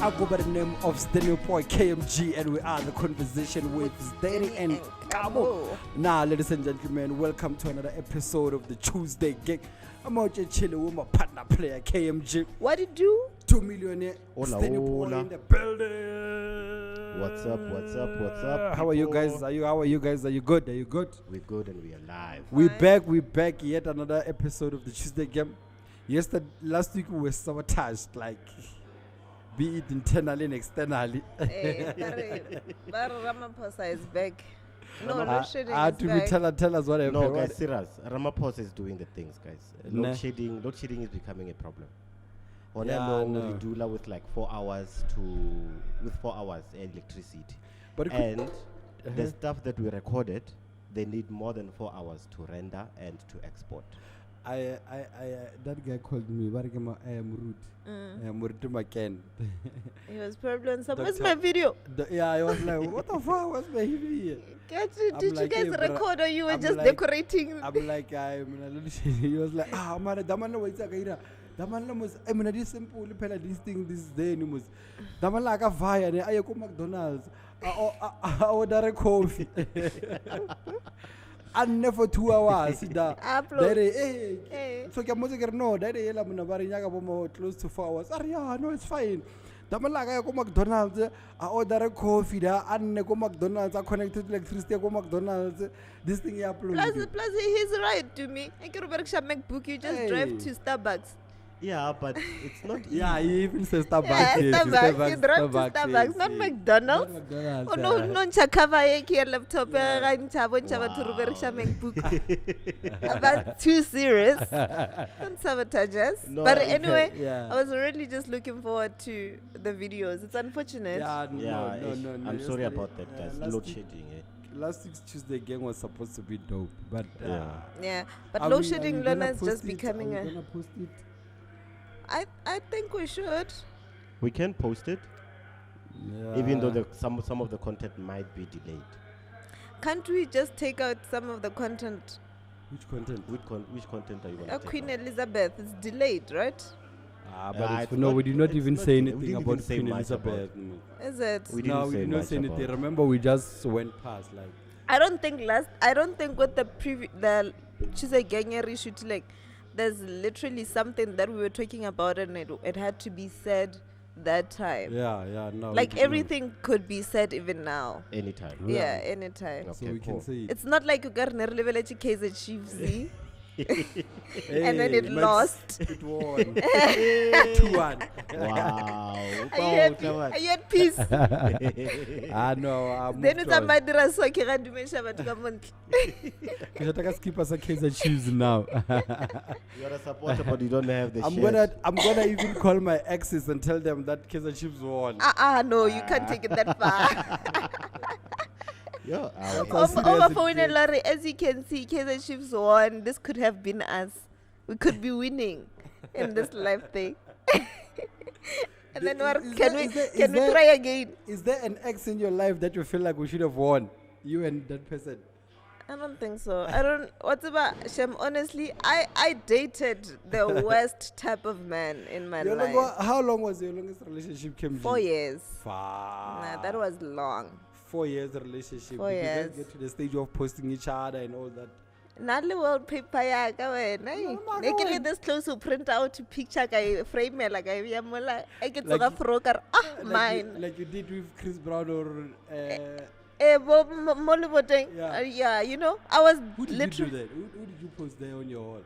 I go by the name of Sdeni Poi, KMG, and we are the conversation with Sdeni and Kamo. Now, ladies and gentlemen, welcome to another episode of the Tuesday Gang. I'm out here chilling with my partner player, KMG. What it do? 2 millionaire. Hola, Sdeni hola. Poi in the building. What's up, what's up, what's up? How are you people? guys? How are you guys? Are you good? Are you good? We're good and we're alive. We're back. Yet another episode of the Tuesday Game. Last week we were sabotaged, like, be it internally and externally. Ramaphosa is back. No, Loadshedding is back. Tell us what happened. No, guys, serious. Ramaphosa is doing the things, guys. Nah. Loadshedding is becoming a problem. On Yeah, a long, no. we do with like 4 hours with 4 hours electricity. But it could- And the stuff that we recorded, they need more than 4 hours to render and to export. That guy called me. I am rude. I am rude to my Ken. He was probably on some. Where's Doctor- my video? Yeah, I was like, what the fuck? What's my here? Did you like, guys hey, bro, record or you were I'm just like- decorating? I'm like, he was like, man, Damana was like, Damana was, I mean, this simple, this thing, this day, was Damana like a fire, and I go McDonald's. I order a coffee. And never 2 hours. Upload. Hey. So can music no, that is close to 4 hours. Yeah, no, it's fine. I go McDonald's, I order a coffee there, and go McDonald's, I connected to electricity, I go McDonald's. This thing you upload. Plus, he's right to me. I can remember MacBook. You just drive to Starbucks. Yeah, but it's not Yeah, he even says Starbucks. Yeah, yes, Starbucks. You drive to Starbucks, not yes. McDonald's. Not McDonald's. Oh no, nchakava here laptop. About too serious. Don't sabotage us. No, But okay, anyway, yeah. I was really just looking forward to the videos. It's unfortunate. Yeah, Yeah, no. I'm sorry about that, guys. last Load week- shedding. Last week's Tuesday Gang was supposed to be dope, but Yeah, but are load we shedding gonna learner is post just it? becoming Are we a. gonna post it? I think we should. We can post it, Yeah. even though some of the content might be delayed. Can't we just take out some of the content? Which content? Which content are you going to take Queen out? Elizabeth is delayed, right? But it's no, not- we did not it's even not say delayed. We anything didn't about even say Queen much about Elizabeth. Is it? We No, didn't we say did not much say anything. about it. Remember, we just went past, like. I don't think with the TuesdayGang shoot, like, there's literally something that we were talking about and it had to be said that time. Yeah, no. Like we did everything could be said even now. Anytime. Yeah, anytime. not. So Okay, we cool. can say it. It's not like you got Nerlevel Kaiser Chiefs and then Hey, it Max, lost. It won. 2-1. Wow. Are you at peace? No. Then it's a madra so ke ga dumesha batho ka montle. I skip us a case of Chiefs now. You are a supporter, but you don't have the I'm shirt. gonna even call my exes and tell them that Kaiser Chiefs won. No, you can't take it that far. Yeah, How serious Over it phone is. Larry, as you can see, Kaiser Chiefs won. This could have been us. We could be winning in this life thing. And then what? Can we try again? Is there an ex in your life that you feel like we should have won? You and that person. I don't think so. I don't. What's about Shem? Honestly, I dated the worst type of man in my life. How long was your longest relationship, Kim? 4 years. Fuck. Nah, that was long. 4 years relationship. 4 Did you years. guys get to the stage of posting each other and all that? Nale wallpaper ya ka wena. ma Ne ka ke le wena. this close to print out picture ka frame la ka ya mola. E ke Like tsoga froker. Mine. Like you did with Chris Brown or Mo le boteng. Yeah. Yeah, you know, I was who did literally. you do that? Who did you post there on your wall?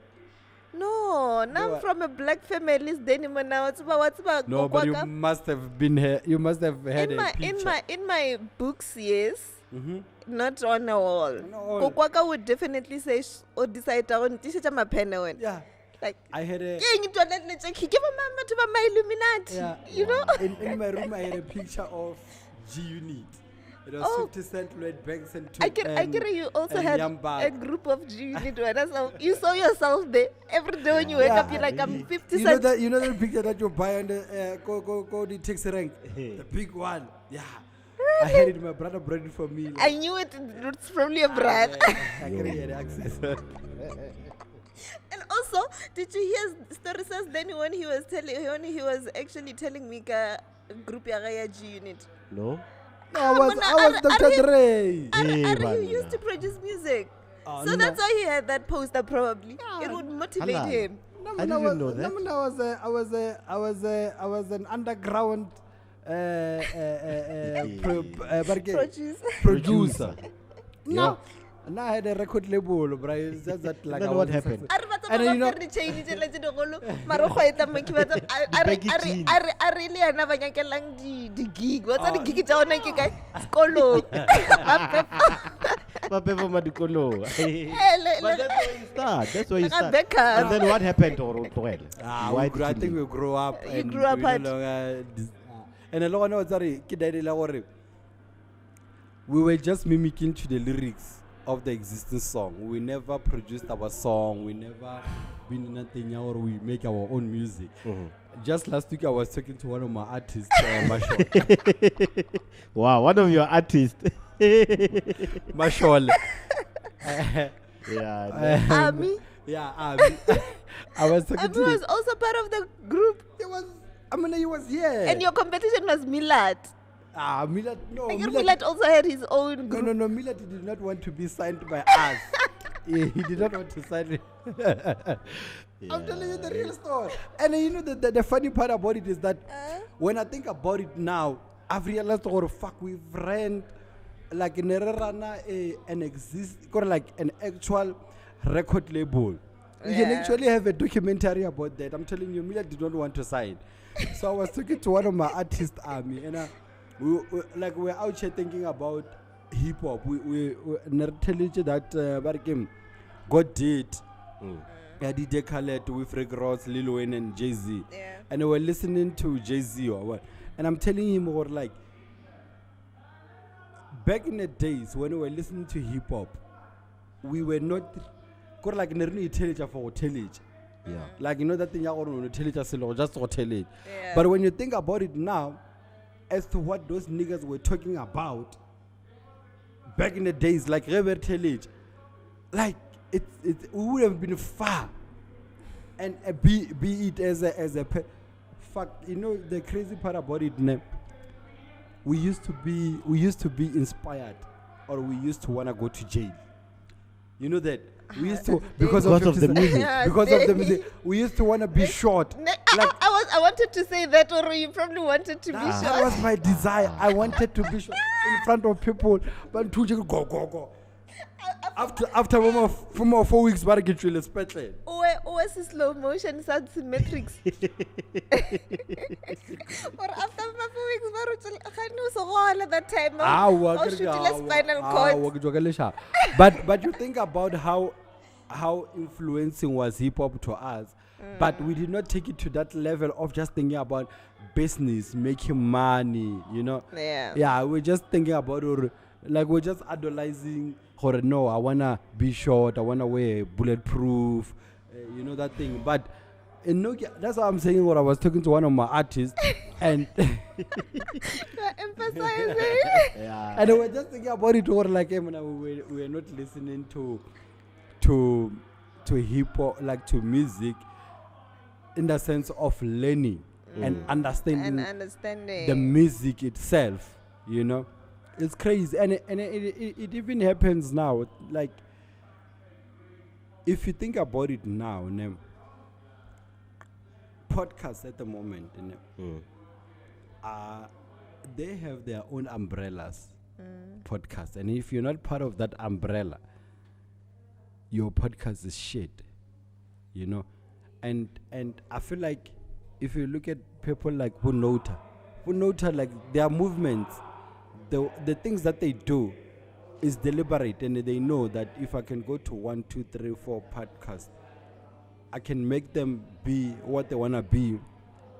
No, now No, I'm from a black family. Sdeni now. What's about No, but you Kokwaka? must have been here. You must have had a picture. in my books, yes. Mm-hmm. Not on a wall. On a wall. Kokwaka would definitely say or decide on tisha ma pen when. Yeah. Like I had a. yeah, you don't let me check. Give a mama to my Illuminati. Yeah. You know? In my room, I had a picture of G Unit. It was Oh. 50 Cent, Lloyd Banks, and I get you also and had Young a Bud. group of unit winners. You saw yourself there. Every day when you wake Yeah, up, you're like, I'm really. 50 You know cents. that the picture that you buy on the go the taxi rank, the big one. Yeah. I had it. My brother brought it for me. I knew it. It's probably a brand. I couldn't get access. And also, did you hear story says then when he was actually telling me group ya G Unit. No. I was Dr. Dre. Ari used to produce music. Oh, So no. that's why he had that poster probably. It would motivate Halal. him. I didn't know that. I was an underground producer. No. And I had a record label, but it's just that like Then I what was happened? And then, you know, I really are never yankelang the gig. What's the gig? It's on like skolo. But that's where you start. That's where you Like a start. backup. And then what happened to Orotwell? I think we grew up. You and grew up we no at- longer and a lot of we were just mimicking to the lyrics of the existing song. We never produced our song. We never been nothing or we make our own music. Just last week I was talking to one of my artists, Maja. Wow, one of your artists. Mashol. Yeah. Ami. Yeah, I was talking Ami to was also part of the group. he was here. And your competition was Milad. Milad, no. I guess Milad also had his own group. No, Milad did not want to be signed by us. He did not want to sign it. I'm telling you the real story. And you know the funny part about it is that when I think about it now, I've realized, oh fuck, we've ran like an actual record label. We can Yeah. actually have a documentary about that. I'm telling you, Milad did not want to sign. So I was talking to one of my artists, Army, and we're out here thinking about hip hop. We telling you that God did. DJ Khaled with Rick Ross, Lil Wayne, and Jay-Z. Yeah. And we're listening to Jay-Z or what. And I'm telling him, or like, back in the days when we were listening to hip hop, we were not like for tellage. Yeah. Like, you know that thing tellage just for tellage. Yeah. But when you think about it now, as to what those niggas were talking about back in the days, like Rever tellage, like it would have been far. And be it as a fuck, you know the crazy part about it, we used to be inspired, or we used to wanna go to jail. You know that we used to because of the music. Yeah, Because of the music, we used to wanna be short. I wanted to say that, or you probably wanted to be That sure. was my desire. I wanted to be short in front of people, but to just go. After 4 weeks, but I get you special. Always slow motion sound symmetrics. Or after 4 weeks, at that time. Oh, shoot, let's spinal cord. But you think about how influencing was hip hop to us, but we did not take it to that level of just thinking about business, making money, you know. Yeah. We're just thinking about like we're just idolizing. Or no, I wanna be short. I wanna wear bulletproof, you know that thing. But that's why I'm saying. What I was talking to one of my artists, and You're emphasizing. Yeah. and we're just thinking about it. Or like, we're not listening to hip hop, like to music, in the sense of learning and understanding And understanding. the music itself. You know. It's crazy, and it even happens now. Like, if you think about it now, podcasts at the moment, they have their own umbrellas. Podcast, and if you're not part of that umbrella, your podcast is shit. You know, and I feel like if you look at people like Hunota, like their movements. The things that they do is deliberate, and they know that if I can go to 1, 2, 3, 4 podcasts, I can make them be what they wanna be,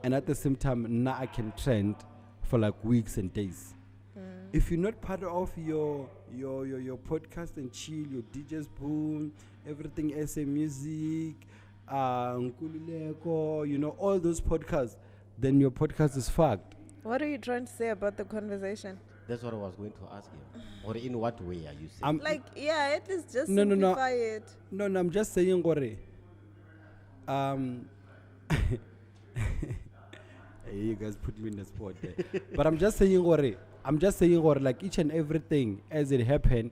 and at the same time, now I can trend for like weeks and days. If you're not part of your podcast and chill, your DJ's boom, everything SA music, Nkululeko, you know, all those podcasts, then your podcast is fucked. What are you trying to say about the conversation? That's what I was going to ask you. Or in what way are you saying? At least just No. simplify it. No, I'm just saying, Gore. You guys put me in the spot there. But I'm just saying, like each and everything as it happened,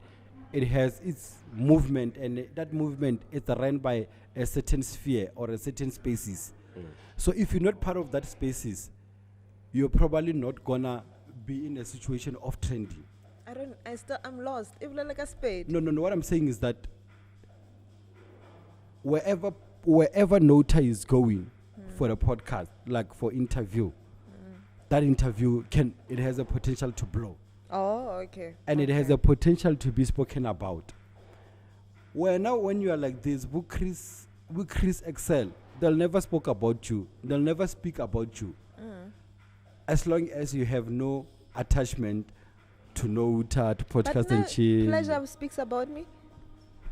it has its movement, and that movement is run by a certain sphere or a certain spaces. So if you're not part of that spaces, you're probably not gonna be in a situation of trending. I'm lost. If like a spade. No. What I'm saying is that wherever Nota is going for a podcast, like for interview, that interview it has a potential to blow. Oh, okay. And it has a potential to be spoken about. Where now when you are like this, with Chris Excel, they'll never speak about you. They'll never speak about you. As long as you have no attachment to Nota, to podcast and chill. Pleasure speaks about me.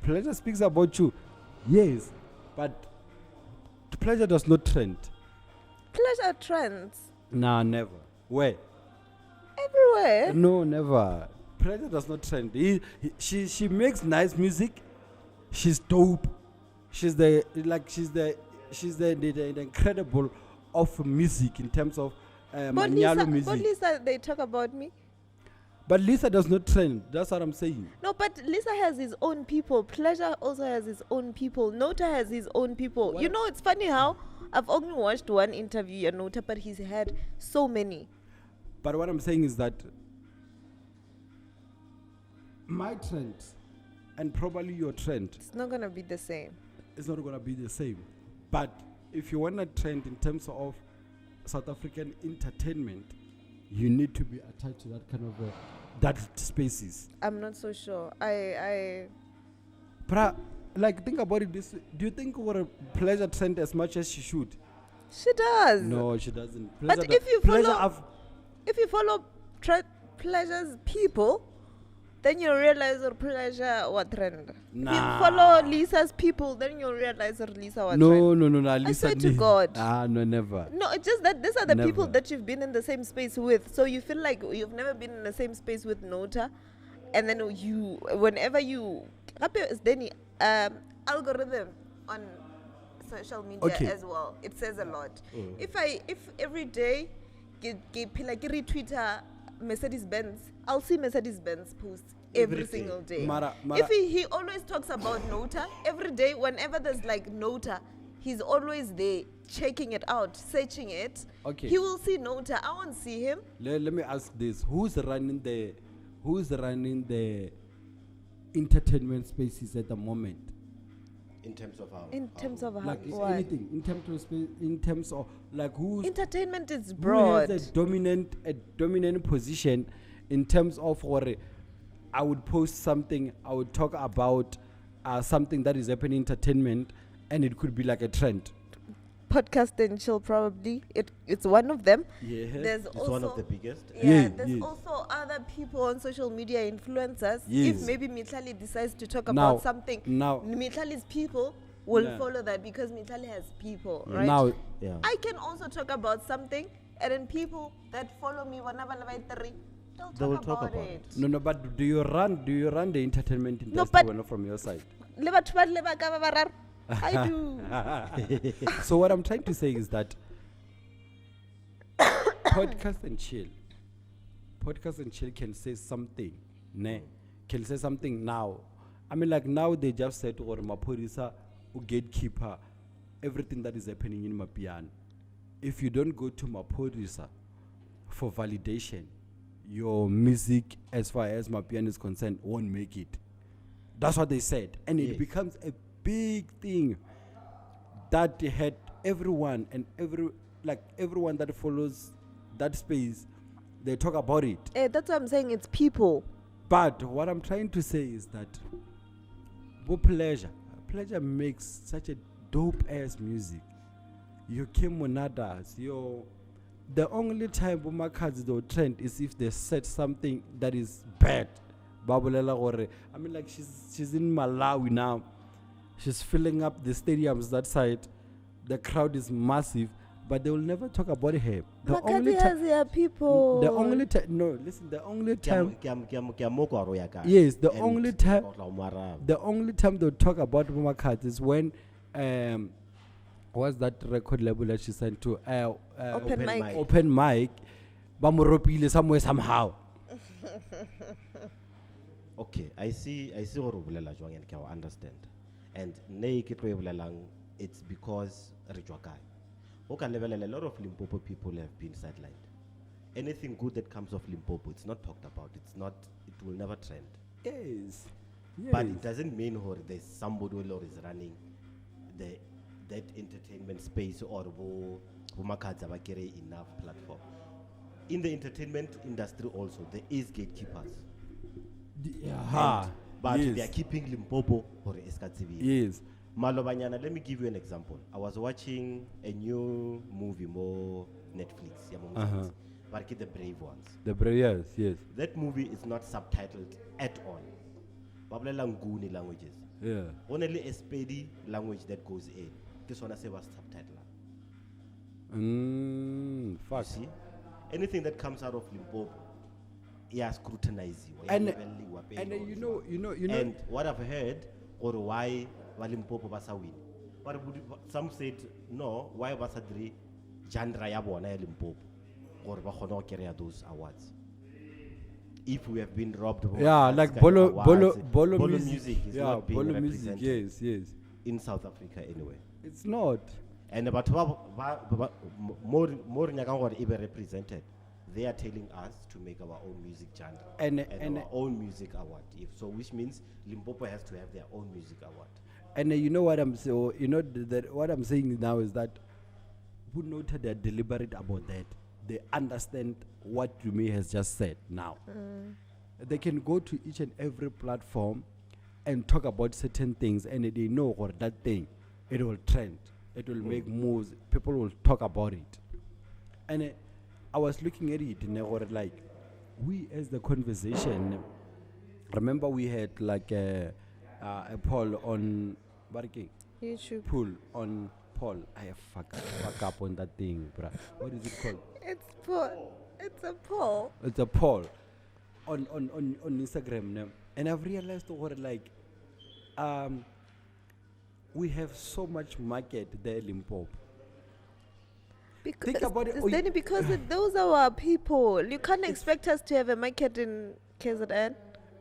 Pleasure speaks about you. Yes, but Pleasure does not trend. Pleasure trends. Nah, never. Where? Everywhere. No, never. Pleasure does not trend. She makes nice music. She's dope. She's the incredible of music in terms of Manyalo music. But Lisa, they talk about me. But Lisa does not trend. That's what I'm saying. No, but Lisa has his own people. Pleasure also has his own people. Nota has his own people. What? You know, it's funny how I've only watched one interview at Nota, but he's had so many. But what I'm saying is that my trend and probably your trend, It's not going to be the same. it's not going to be the same. But if you want a trend in terms of South African entertainment, you need to be attached to that kind of that spaces. I'm not so sure. Like think about it this way. Do you think what a Pleasure trend as much as she should? She does. No, she doesn't. But if you follow Pleasure's people, then you'll realize her Pleasure what trend. Nah. If you follow Lisa's people, then you'll realize her Lisa what trend. No. Lisa, I swear to God. No, never. No, it's just that these are the people Never. that you've been in the same space with. So you feel like you've never been in the same space with Nota. And then whenever you, Sdeni, algorithm on social media as well, it says a lot. If every day, like retweet Mercedes-Benz, I'll see Mercedes-Benz posts every single day. Mara. If he always talks about Nota, every day, whenever there's like Nota, he's always there, checking it out, searching it. Okay. He will see Nota. I won't see him. Let me ask this: Who's running the entertainment spaces at the moment? In terms of how? In terms of how, Like is what? anything in terms of like who's Entertainment is who broad. has a dominant position in terms of what I would post something, I would talk about something that is happening in entertainment, and it could be like a trend. Podcast and chill, probably. It's one of them. Yeah. There's It's also one of the biggest. there's Yeah. also other people on social media, influencers. Yes. If maybe Mitlali decides to talk Now- about something, now- Mitlali's people will Yeah. follow that because Mitlali has people, right? Now, Yeah. I can also talk about something, and then people that follow me, They will talk about it. no, but do you run the entertainment industry but- from your side? Le batho ba le ba ka ba bararo. I do. So what I'm trying to say is that podcast and chill can say something, ne? Can say something now. I mean, like now they just said or Mapurisa or gatekeeper everything that is happening in Mapian. If you don't go to Mapurisa for validation, your music, as far as Mapian is concerned, won't make it. That's what they said, and it becomes a big thing that had everyone everyone that follows that space, they talk about it. That's what I'm saying. It's people. But what I'm trying to say is that Pleasure makes such a dope ass music. You came monadas, the only time Bumakas do trend is if they said something that is bad. Babulela or I mean, like she's in Malawi now. She's filling up the stadiums that side. The crowd is massive, but they will never talk about her. Makati has their people. The only time, no, listen. The only time, Yes, the only time they'll talk about Bumakat is when what's that record label that she sent to? Open mic. Open mic. Ba mo ropile somewhere somehow. Okay, I see gore o bolela jwang and ke a understand. And ne ke tlo e bolelang, it's because re tswa kae. O ka lebelela, a lot of Limpopo people have been sidelined. Anything good that comes of Limpopo, it's not talked about. It will never trend. Yes. But it doesn't mean there's somebody who is running that entertainment space or who makadza ba kere enough platform. In the entertainment industry also, there is gatekeepers. But they are keeping Limpopo or Eskatsivi. Yes. Malobanyana, let me give you an example. I was watching a new movie, more Netflix, but the Brave Ones. The Brave, yes. That movie is not subtitled at all. Babla Nguni languages. Yeah. Only a Spedi language that goes in. This one I say was subtitled. Fuck. See? Anything that comes out of Limpopo, yeah, scrutinize you. And you know. And what I've heard, or why Limpopo basa win. But some said no. Why basa dri genre ya bona Limpopo, or ba khona kere those awards. If we have been robbed of like bolo music is not being bolo represented. Music, yes. In South Africa anyway. It's not. And about more nyakang gore e be represented. They are telling us to make our own music genre and our own music award. Which means Limpopo has to have their own music award. And you know what I'm saying? You know that what I'm saying now is that who noted they're deliberate about that. They understand what Yumi has just said now. They can go to each and every platform and talk about certain things, and they know or that thing, it will trend, it will make moves, people will talk about it. And I was looking at it and I was like, we as the conversation, remember we had like a poll on YouTube. Poll on poll. I fuck up on that thing, bruh. What is it called? It's poll. It's a poll. It's a poll on Instagram now. And I've realized like we have so much market there in Limpopo. Because think about it. Sdeni, because those are our people. You can't expect us to have a market in KZN.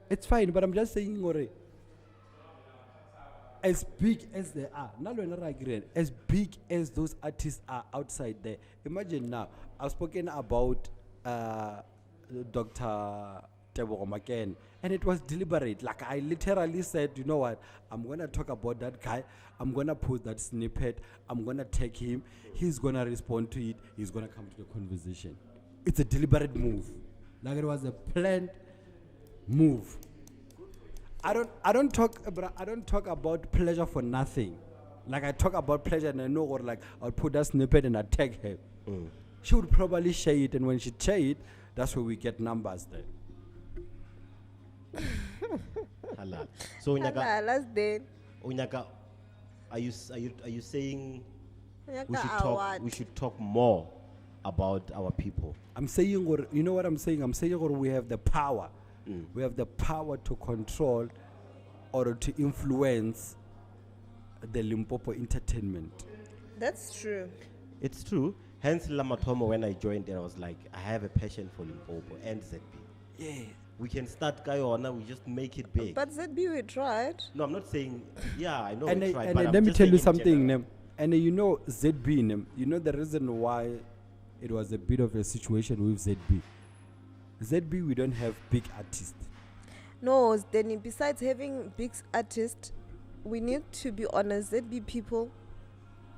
It's fine, but I'm just saying, as big as they are, as big as those artists are outside there. Imagine now, I've spoken about Dr. Tebogo Maken, and it was deliberate. Like I literally said, you know what, I'm going to talk about that guy, I'm going to post that snippet, I'm going to tag him, he's going to respond to it, he's going to come to the conversation. It's a deliberate move. Like it was a planned move. I don't talk about pleasure for nothing. Like I talk about pleasure and I know, or like I'll put that snippet and I tag her. She would probably share it, and when she share it, that's where we get numbers then. Halal. So Last day. Unyaka, are you saying Unyaka we should talk more about our people? I'm saying, or you know what I'm saying? I'm saying, or we have the power. We have the power to control or to influence the Limpopo entertainment. That's true. It's true. Hence, Lamatomo, when I joined, I was like, I have a passion for Limpopo and ZB. Yeah. We can start Guyana, we just make it big. But ZB, we tried. No, I'm not saying, yeah, I know And we tried, and but I'm let me just tell you saying in something, general. and you know ZB, you know the reason why it was a bit of a situation with ZB. ZB, we don't have big artists. No, Sdeni, besides having big artists, we need to be honest, ZB people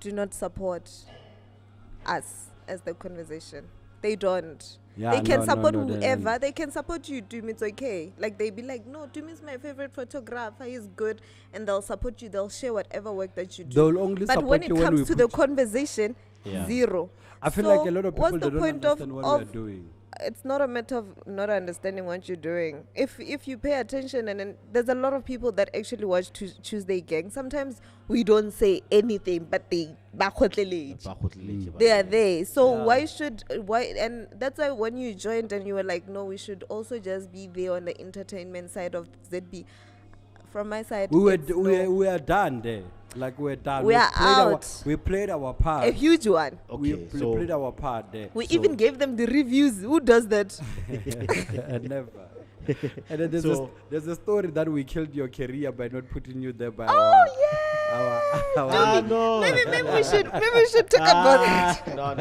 do not support us as the conversation. They don't. Yeah, they can support no, whoever. They can support you, Doom, it's okay. Like, they be like, no, Doom is my favorite photographer, he's good. And they'll support you, they'll share whatever work that you do. They'll only but support when you it when comes we to the put- conversation, zero. I feel So like a lot of people what's the don't point understand what we are of doing. it's not a matter of not understanding what you're doing. If you pay attention, and then there's a lot of people that actually watch Tuesday Gang. Sometimes we don't say anything, but they are there. So why? And that's why when you joined and you were like, no, we should also just be there on the entertainment side of ZB. From my side, We it's no. were done there. Like we're done. We are out. We played our part. A huge one. We Okay, so played our part there. We So- even gave them the reviews. Who does that? Never. And then there's a story that we killed your career by not putting you there by Oh our Ah, no. Maybe we should talk about it. No.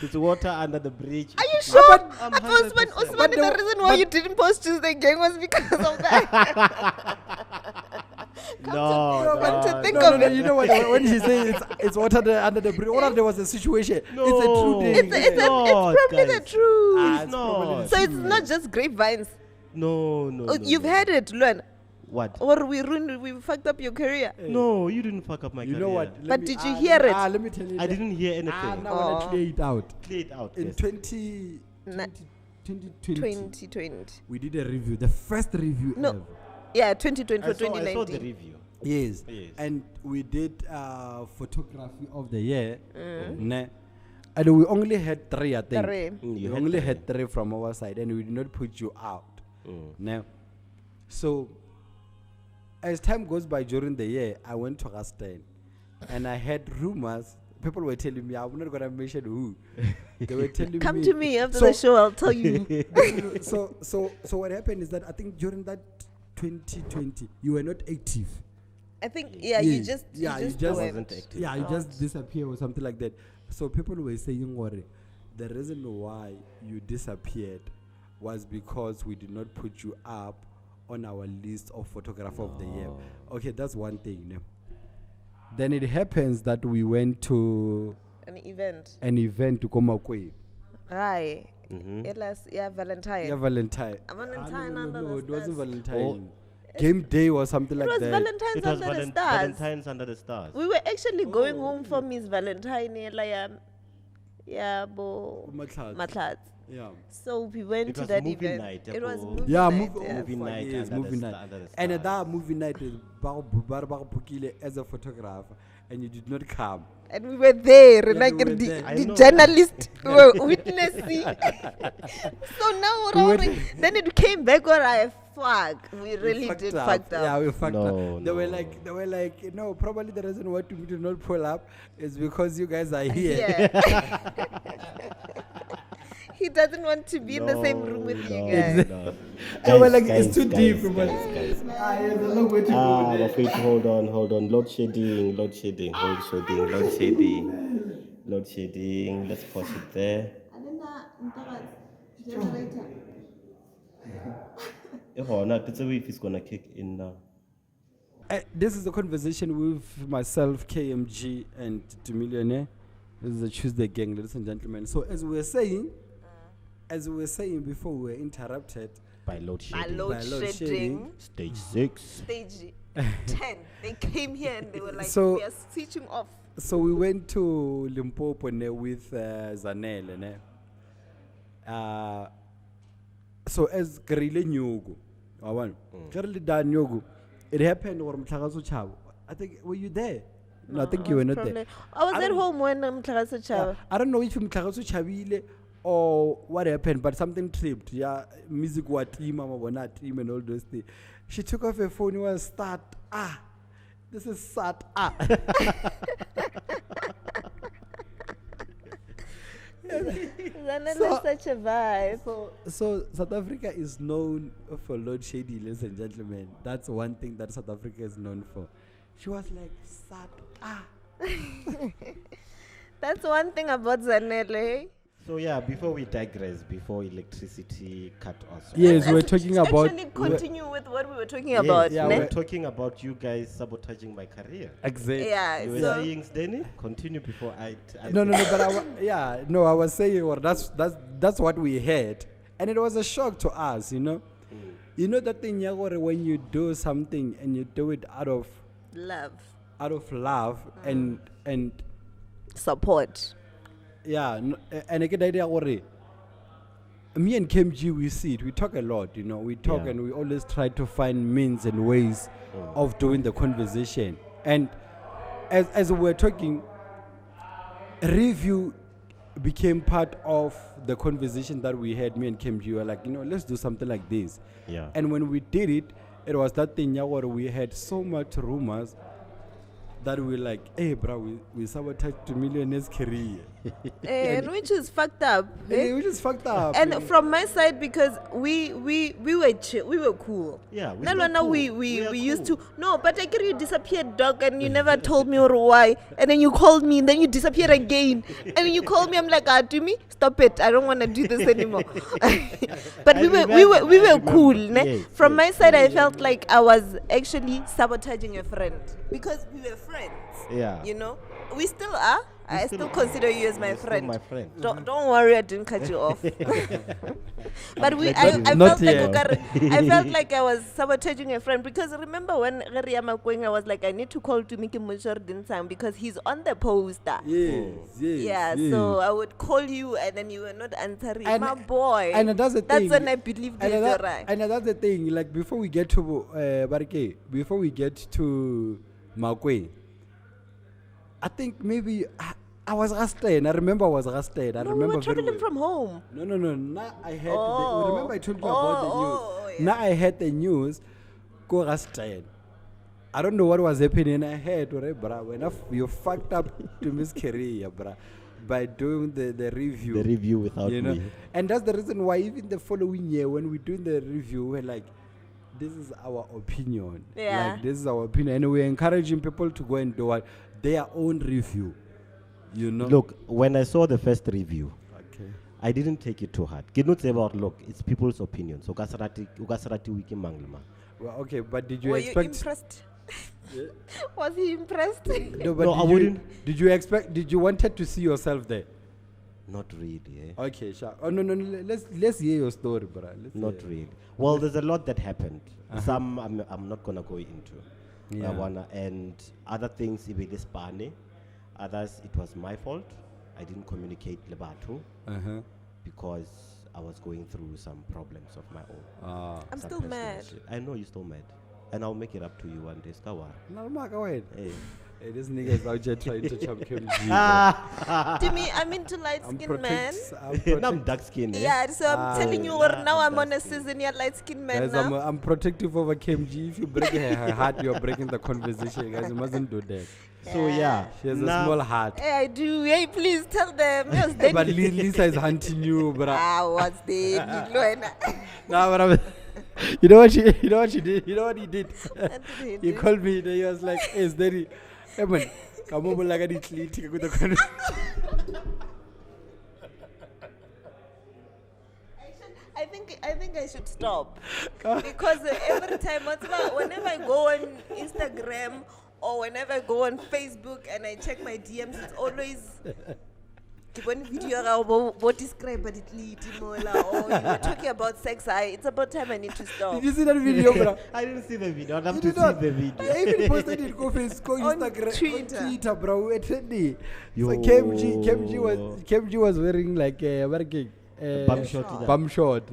It's water under the bridge. Are you sure? I'm Osman, 100%. the reason why you didn't post Tuesday Gang was because of that. No, come to think no, of no, it. you know what? When he says it's water under the bridge, what if there was a situation? No. It's a true thing. It's probably the guys. truth. Ah, It's it's not. probably So it's not just grapevines. No. Oh, you've no. had it, Luan. What? Or we fucked up your career. No, you didn't fuck up my You career. know what? But did you hear it? Let me tell you. I didn't hear anything. Now I'm Oh. gonna clear it out. Clear it out. In yes. 2020, 2020. we did a review, the first review No. ever. Yeah, 2020 I for saw the 2019. review. Yes. Yes. And we did photography of the year. Mm. Ne? And we only had 3, I think. 3. We You only three. had 3 from our side, and we did not put you out. Ne? So, as time goes by during the year, I went to Sdeni, and I heard rumors. People were telling me, I'm not gonna mention who. They were telling Come me. to me after So- the show, I'll tell you. so what happened is that I think during that 2020, you were not active. I think, you just wasn't went. active. Yeah, you just disappear or something like that. So people were saying, "Worry, the reason why you disappeared was because we did not put you up on our list of photographer of the year." Okay, that's one thing. Ne? Then it happens that we went to An event. an event to Komakwe. Right. Mhm. It was, Valentine. Yeah, Valentine. A Valentine no, under the it wasn't stars. Valentine. Game day or something It like was that. Valentine's It was under the stars. Valentine's under the stars. We were actually going home for Miss Valentine. Bo Matlhatsi. Matlhatsi. Yeah. So we went It to was that movie event. night, It was Yabo. movie Yeah, night. Movie night yes, under movie the night. under the And at stars. that movie night, Bukile as a photographer, and you did not come. And we were there, Yeah, like we were the, there. I the know. journalists were witnessing. So now We were then it came back where I fuck. We really fucked did up. fucked Yeah, up. we fucked No, up. They were no. like, no, probably the reason why we did not pull up is because you guys are here. Yeah. He doesn't want to be in the same room with you guys. No. They were Guys, like, it's guys, too guys, deep. guys, but guys. there's a long way to go there. Wait, hold on. Loadshedding. Let's pause it there. If it's gonna kick in now. This is a conversation with myself, KMG, and the millionaire. This is the Tuesday Gang, ladies and gentlemen. So as we were saying before, we were interrupted. By load By shedding. load load shedding. shedding. Stage 6. Stage 10. They came here and they were like, So- we are switching off. So we went to Limpopo with Zanele. Ne? So as Grile Nyogo, it happened or I think, were you there? No, I think you were not there. I was I at don't- home when Mtlagaso Chava. I don't know if Mtlagaso Chavile or what happened, but something tripped. Yeah, music was team, team and all those things. She took off her phone and was start. This is start. Zanele So- is such a vibe. So South Africa is known for load shedding, ladies and gentlemen. That's one thing that South Africa is known for. She was like, start. That's one thing about Zanele. So yeah, before we digress, before electricity cut us off. Yes, we're talking about. Actually, continue with what we were talking about. yeah, ne? we're talking about you guys sabotaging my career. Exactly. Yeah, You were so saying, Sdeni? Continue before I No, but I was saying, or that's what we had, and it was a shock to us, you know. You know that thing, Yagore, when you do something and you do it out of love, and support. yeah, and I get the idea, Yagore. Me and KMG, we see it. We talk a lot, you know. We talk Yeah. and we always try to find means and ways of doing the conversation. And as we were talking, review became part of the conversation that we had. Me and KMG were like, you know, let's do something like this. Yeah. And when we did it, it was that thing, yeah, where we had so much rumors that we like, hey, bro, we sabotaged the millionaire's career. And which is fucked up. Hey, which is fucked up. And from my side, because we were chill, we were cool. Yeah, we No, were cool. we used to. cool. No, but I get you disappeared, dog, and you never told me or why. And then you called me, and then you disappeared again. And when you called me, I'm like, do me, stop it. I don't want to do this anymore. But we were cool. Ne? Yes, From yes. my side, I felt like I was actually sabotaging a friend because we were friends. Yeah. You know, we still are. I still consider you as my You're still friend. my friend. Don't worry, I didn't cut you off. But glad I you Not felt like yet. I felt like I was sabotaging a friend because remember when Riyama going, I was like, I need to call to Miki Mushardin Sam because he's on the poster. Yes, yes. Yeah, yes. so I would call you and then you were not answering. And- My boy. and that's the That's thing. when I believed And you, that- right? and that's the thing. Like before we get to Barike, before we get to Makwe, I think maybe I was rusted. I remember I was rusted. I No, we remember were very traveling well. from home. No. Now I had. Oh. Remember I told you about the news. Yeah. Now I had the news. Go rusted. I don't know what was happening. I heard, right, bruh, when you fucked up to Miss career, bruh, by doing the review. The review without you know, me. and that's the reason why even the following year when we're doing the review, we're like, this is our opinion. Yeah. Like this is our opinion, and we're encouraging people to go and do what their own review. You know. Look, when I saw the first review, Okay. I didn't take it too hard. Get not say about look, it's people's opinion. So ukasarati wiki manglima. Well, okay, but did you Were expect? you impressed? Was he impressed? No, but No, I wouldn't. Did you expect? Did you wanted to see yourself there? Not really, eh? Okay, sure. Oh no. Let's hear your story, bro. Not really. Well, there's a lot that happened. Uh-huh. Some I'm not gonna go into. Yeah. And other things ibele others it was my fault. I didn't communicate lebatu Uh-huh. because I was going through some problems of my own. I'm Some still personal mad. shit. I know you're still mad. And I'll make it up to you one day. Skawa. No, Mark, go ahead. Hey. Hey, this nigga is out here trying to chop Kim G. Timmy, I'm into light skinned man. Now I'm dark skinned. Yeah, so I'm telling you, now I'm on a season, you're light skinned man Guys, now. I'm protective over Kim G. If you break her heart, you're breaking the conversation. Guys, you mustn't do that. So yeah. She has a now- small heart. Hey, I do. Hey, please tell them. Yes, then But Lisa is hunting you, bruh. what's the Nah, but you know what she did? You know what he did? he He do? called me. He was like, "Hey, Sdeni, hey man, come over like a little take with the conversation." I think I should stop because every time, whenever I go on Instagram or whenever I go on Facebook and I check my DMs, it's always one video what describe but it lead or you were talking about sex. It's about time I need to stop. Did you see that video, bro? I didn't see the video. I'd have You to did see not? the video. I even posted it go Facebook, On Instagram, Twitter. on Twitter, bro. We're trendy. So Yo. KMG was wearing like a Bum short. bum short.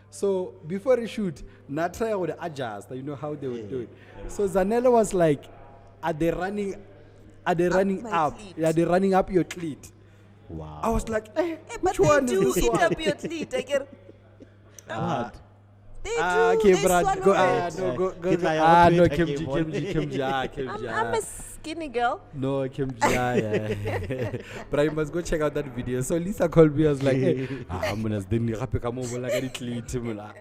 So before the shoot, Natra would adjust. You know how they would do it. So Zanella was like, "Are they running my up? cleat. Are they running up your cleat?" Wow. I was like, Hey, which but one they is do this eat one? up your cleat. I get, What? they do. Okay, they Brad, swallow go. it. No, go. Kita yang Ah, waktu no, itu Kim lagi G, boleh. Kim G, Kim G. I'm a skinny girl. No, Kim G, yeah. But you must go check out that video. So Lisa called me. I was like, "Hey, I'm gonna Sdeni gape ka mo bola ka ditlete mola."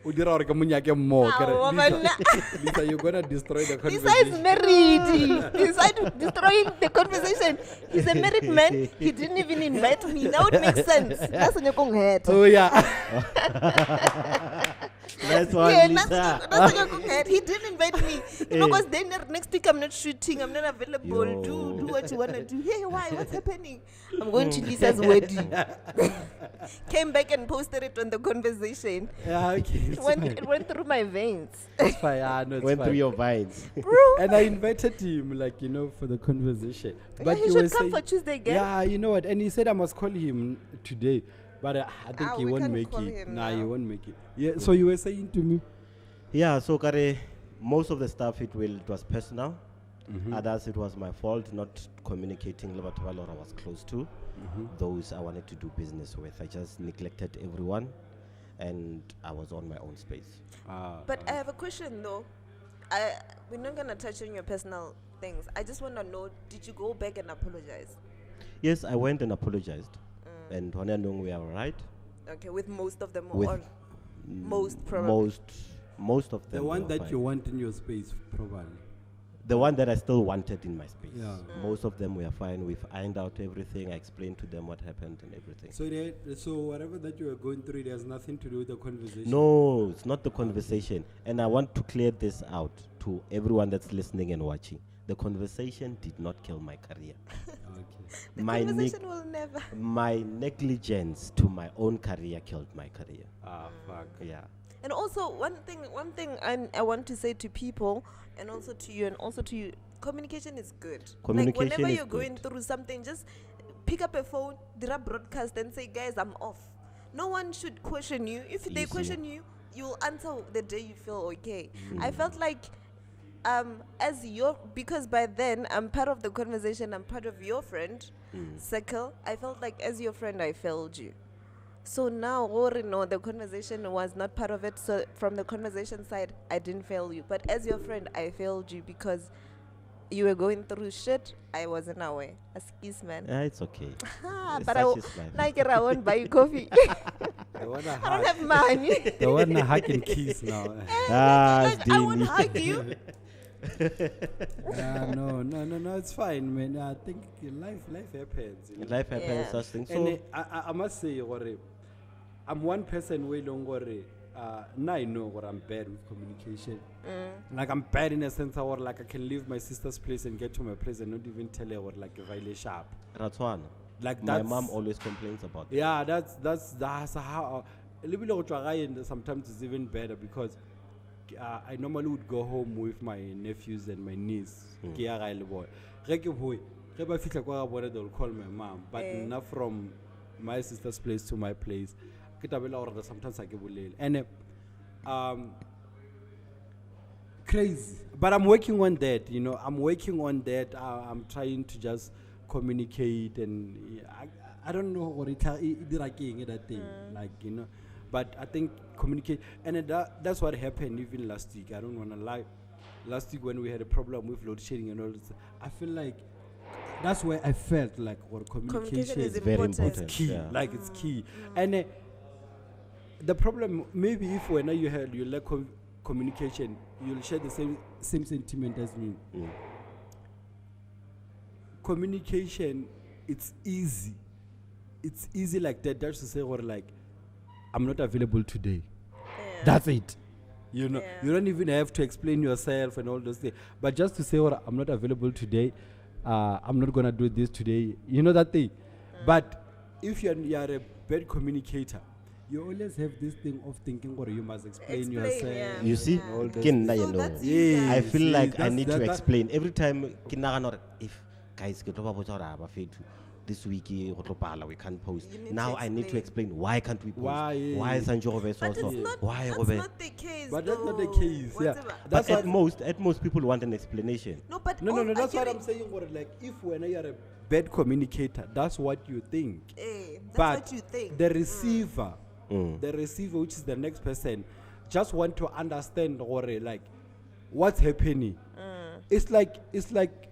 O dira hore ke mo nyake mo. Ke re, Ah, Lisa, you're gonna destroy the This conversation. is married. Decide destroying the conversation. He's a married man. He didn't even invite me. Now it makes sense. That's when you're going head. Oh yeah. That's one, Yeah, Lisa. that's when you're going head. He didn't invite me. You know, because then next week I'm not shooting. I'm not available. Yo. Do what you wanna do. Hey, why? What's happening? I'm going to Lisa's wedding. Came back and posted it on the conversation. Yeah, okay. It's fine. It went through my veins. It's fine. Yeah, no, it's Went fine. through your vines. And I invited him, like, for the conversation. Yeah, he he should was come saying- for TuesdayGang. Yeah, you know what? And he said I must call him today. But I think he we won't can't make call it. him Nah, he now. won't make it. Yeah, so you were saying to me? Yeah, so Kare, most of the stuff it was personal. Others it was my fault not communicating Lebatwal or I was close to. Those I wanted to do business with. I just neglected everyone. and I was on my own space. But I have a question though. We're not gonna touch on your personal things. I just want to know: did you go back and apologize? Yes, I went and apologized, and when I know we are right. Okay, with most of them, With or most probably. Most of them. The one were that fine. you want in your space, probably. The one that I still wanted in my space. Yeah. Most of them were fine. We've ironed out everything. I explained to them what happened and everything. So whatever that you are going through, there's nothing to do with the conversation. No, it's not the conversation. And I want to clear this out to everyone that's listening and watching. The conversation did not kill my career. Okay. The my conversation will never. my negligence to my own career killed my career. Fuck. Yeah. And also, one thing I want to say to people, and also to you, and also to you, communication is good. Communication like whenever is you're going good. through something, just pick up a phone, do a broadcast, and say, guys, I'm off. No one should question you. If they Easy. question you, you'll answer the day you feel okay. I felt like as your, because by then I'm part of the conversation, I'm part of your friend circle. I felt like as your friend I failed you. So now, no, the conversation was not part of it. So from the conversation side, I didn't fail you. But as your friend, I failed you because you were going through shit. I wasn't aware. Excuse, man. Yeah, it's okay. But Such is life. like I won't buy you coffee. They wanna I don't hug. have money. They wanna hug and kiss now. Like, I won't Sdeni. hug you. No, it's fine, man. I think life happens. You know? Life happens, Yeah. such things. And So, I must say, I'm one person way long now I know what I'm bad with communication. Like I'm bad in a sense of like I can leave my sister's place and get to my place and not even tell her what like if I lay sharp. Ratwana. Like My that's, mom always complains about that. yeah, that's how a little bit of Chwagayi, and sometimes it's even better because I normally would go home with my nephews and my niece. Ke ya gae le bona. Ge ke boe, ge ba fihla kwa ga bona, they'll call my mom, but not from my sister's place to my place. Ke tabela gore sometimes I ke bolele. And crazy, but I'm working on that. You know, I'm working on that. I'm trying to just communicate, and I don't know what it that thing, like, you know, but I think communicate, and that's what happened even last week. I don't want to lie. Last week when we had a problem with load shedding and all this, I feel like that's where I felt like what communication is is Very important. important. key. Yeah. Like it's key, and the problem maybe if when you lack communication, you'll share the same sentiment as me. Communication, it's easy like that. That's to say, or like, I'm not available today. Yeah. That's it. You know, Yeah. you don't even have to explain yourself and all those things. But just to say, or I'm not available today, I'm not gonna do this today. You know that thing. But if you're a bad communicator, you always have this thing of thinking, or you must explain yourself. yeah. You see, Yeah. all those Kin na So you know. that's you Yeah. I guys. feel like I that's- need to that- explain every time. If guys get over this week we can't post. You need Now to I need to explain. explain why can't we post? Why, yeah. Why Sanjo But so? it's not, Why that's Robert? not the case. But that's not the though. case, yeah. Whatever. That's But what- at most people want an explanation. No, but No, all- that's I what get I'm it. saying. Or like, if when you're a bad communicator, that's what you think. That's But what you think. the receiver, Mm. the receiver, which is the next person, just want to understand or like what's happening. It's like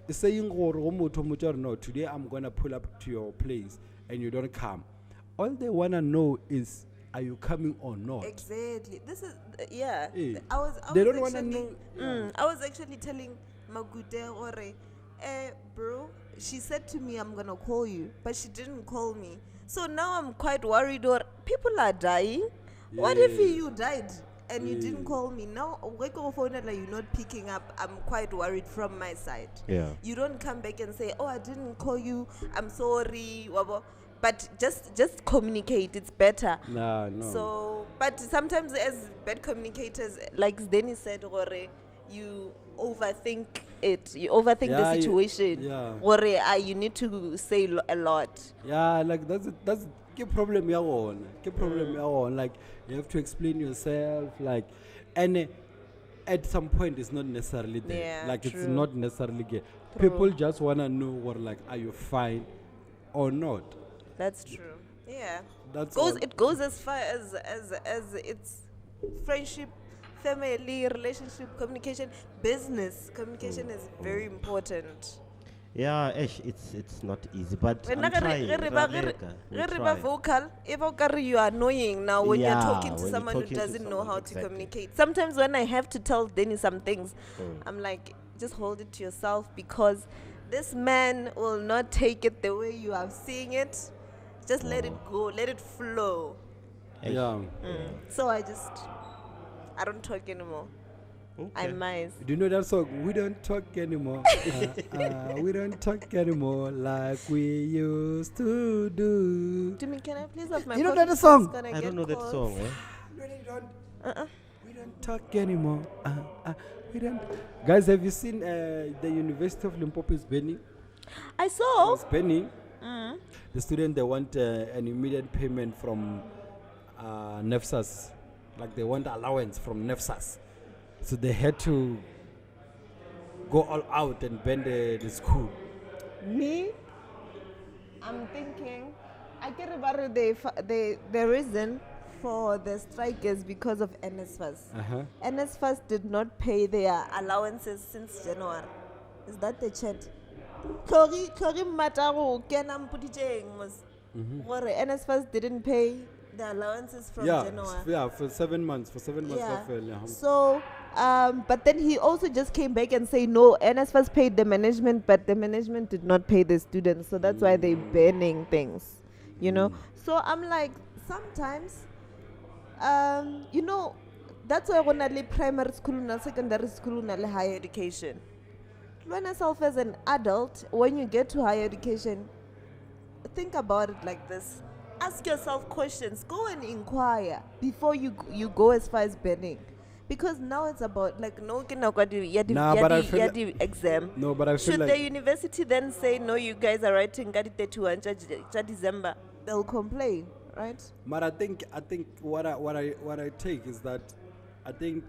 saying no, today I'm gonna pull up to your place and you don't come. All they wanna know is, are you coming or not? Exactly. This is yeah. Eh. I They was don't wanna actually- know- yeah. I was actually telling Magute Ore, bro. She said to me, "I'm gonna call you," but she didn't call me. So now I'm quite worried. Or people are dying. What if Yeah. you died and you didn't call me? Now you're not picking up. I'm quite worried from my side. Yeah. You don't come back and say, "Oh, I didn't call you. I'm sorry." Wabo. But just communicate. It's better. Nah, no. So, but sometimes as bad communicators, like Sdeni said, you overthink it. You overthink Yeah, the situation. yeah. You need to say a lot. Yeah, like that's the problem you on. The problem you on. Like you have to explain yourself. Like, and at some point it's not necessarily there. Yeah, like it's true. not necessarily there. True. People just wanna know what, like, are you fine or not? That's true. Yeah. That's goes all. it goes as far as it's friendship, family, relationship, communication, business. Communication is very important. Yeah, it's not easy, but When I'm trying. We try. vocal, you are annoying now when you're Yeah, talking to when you're someone who talking to doesn't know someone, how to exactly. communicate. Sometimes when I have to tell Denny some things, I'm like, just hold it to yourself because this man will not take it the way you are seeing it. Just let it go, let it flow. Yeah. So I don't talk anymore. I Okay. miss. Do you know that song? We don't talk anymore. We don't talk anymore like we used to do. Jimmy, can I please have my You know coffee? that song? It's gonna I get don't know that cold. song. Eh? Really don't. We don't talk anymore. We don't. Guys, have you seen the University of Limpopo is banning? I saw. It's banning. The student, they want an immediate payment from NEFSAS. Like they want allowance from NEFSAS. So they had to go all out and ban the school. Me, I'm thinking, I care about the reason for the strike is because of NSFAS. NSFAS did not pay their allowances since January. Is that the chat? Tlhori Matago, Kenam Putijeng was NSFAS didn't pay the allowances from January. Yeah, for 7 months. For 7 months. Yeah. So, but then he also just came back and say no, NSFAS paid the management, but the management did not pay the students. So that's why they're banning things, you know. So I'm like, sometimes, you know, that's why when I leave primary school and secondary school and higher education. Learn yourself as an adult, when you get to higher education, think about it like this. Ask yourself questions. Go and inquire before you go as far as banning. Because now it's about like no exam. No, but I feel Should like the university then say no, you guys are writing December, they'll complain, right? But I think what I take is that I think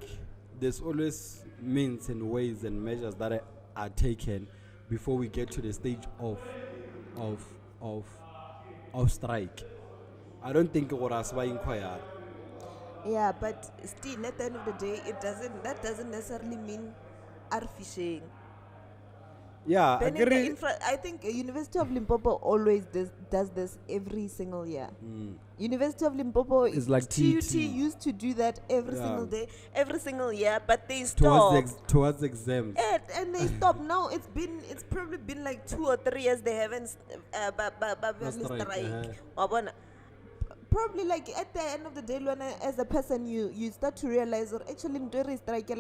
there's always means and ways and measures that are taken before we get to the stage of strike. I don't think it was by inquire. Yeah, but still at the end of the day, that doesn't necessarily mean fishing. Yeah, Banning the agree. I think University of Limpopo always does this every single year. University of Limpopo It's like TUT TT. used to do that every Yeah. single day, every single year, but they stopped. Towards the exams. And they stopped. Now it's probably been like 2 or 3 years they haven't strike. Wabona. Probably like at the end of the day, when as a person you start to realize or actually strike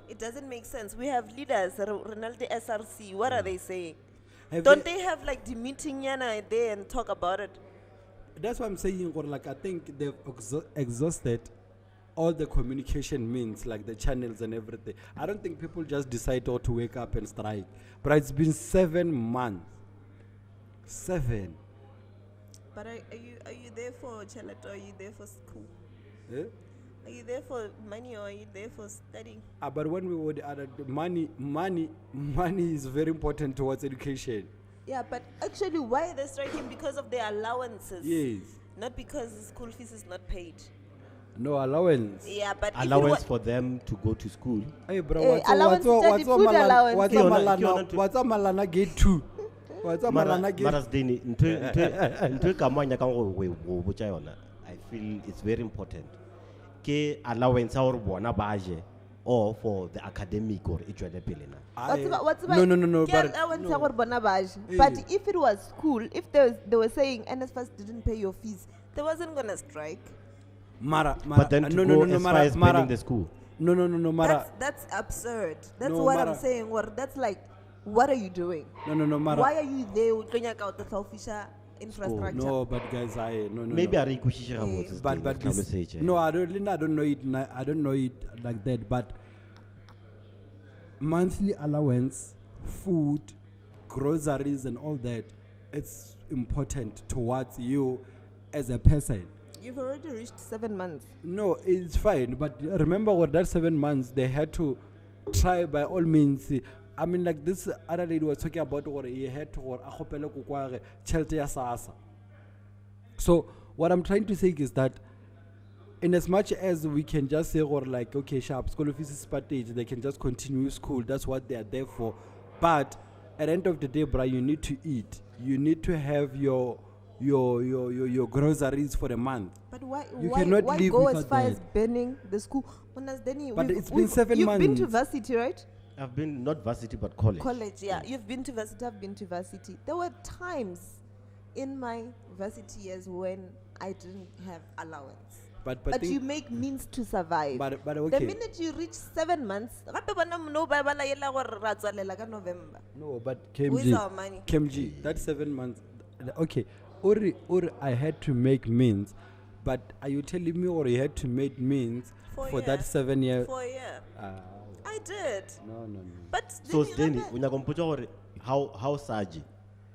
it doesn't make sense. We have leaders, Ronaldo SRC. What are they saying? Don't they have like the meeting there and talk about it? That's what I'm saying. Or like I think they've exhausted all the communication means, like the channels and everything. I don't think people just decide to wake up and strike. But it's been 7 months. 7. But are you there for chalet or are you there for school? Eh? Are you there for money or are you there for studying? But when we would add money is very important towards education. Yeah, but actually why are they striking? Because of their allowances. Yes. Not because the school fees is not paid. No allowance. Yeah, but Allowance for them to go to school. Hey bro, allowance study, food allowance. what's Malana gate 2? What's Malana gate? Mara Sdeni, I feel it's very important. Ke allowance or bona baje or for the academic or itswele pele na. No. But if it was school, if they were saying NSFAS didn't pay your fees, they wasn't gonna strike. But then to go as far as banning the school. No, Mara. That's absurd. That's No, what Mara. I'm saying. That's like, what are you doing? No, Mara. Why are you there with out the selfish infrastructure? No, but guys, no. Maybe I rekushisha about But this, no, I don't know it. I don't know it like that. But monthly allowance, food, groceries, and all that, it's important towards you as a person. You've already reached 7 months. No, it's fine. But remember, what that 7 months, they had to try by all means. I mean, like this other lady was talking about what he had to or shelter ya SASSA. So what I'm trying to say is that in as much as we can just say, or like, okay, sharp, school offices stage, they can just continue school. That's what they are there for. But at the end of the day, bro, you need to eat. You need to have your groceries for a month. But why? You why cannot why live go as without far that. as banning the school? But it's been 7 You've been to months. varsity, right? I've been not varsity but college. College, yeah. You've been to varsity. I've been to varsity. There were times in my varsity years when I didn't have allowance. But But think- you make means to survive. But The okay. minute you reach 7 months, November. No, but Where's our money? KMG, that's 7 months. Okay, or I had to make means, but are you telling me, or you had to make means for that 7 years? For a year. I did. No. But So then you Sdeni, when you're going to put how Saji,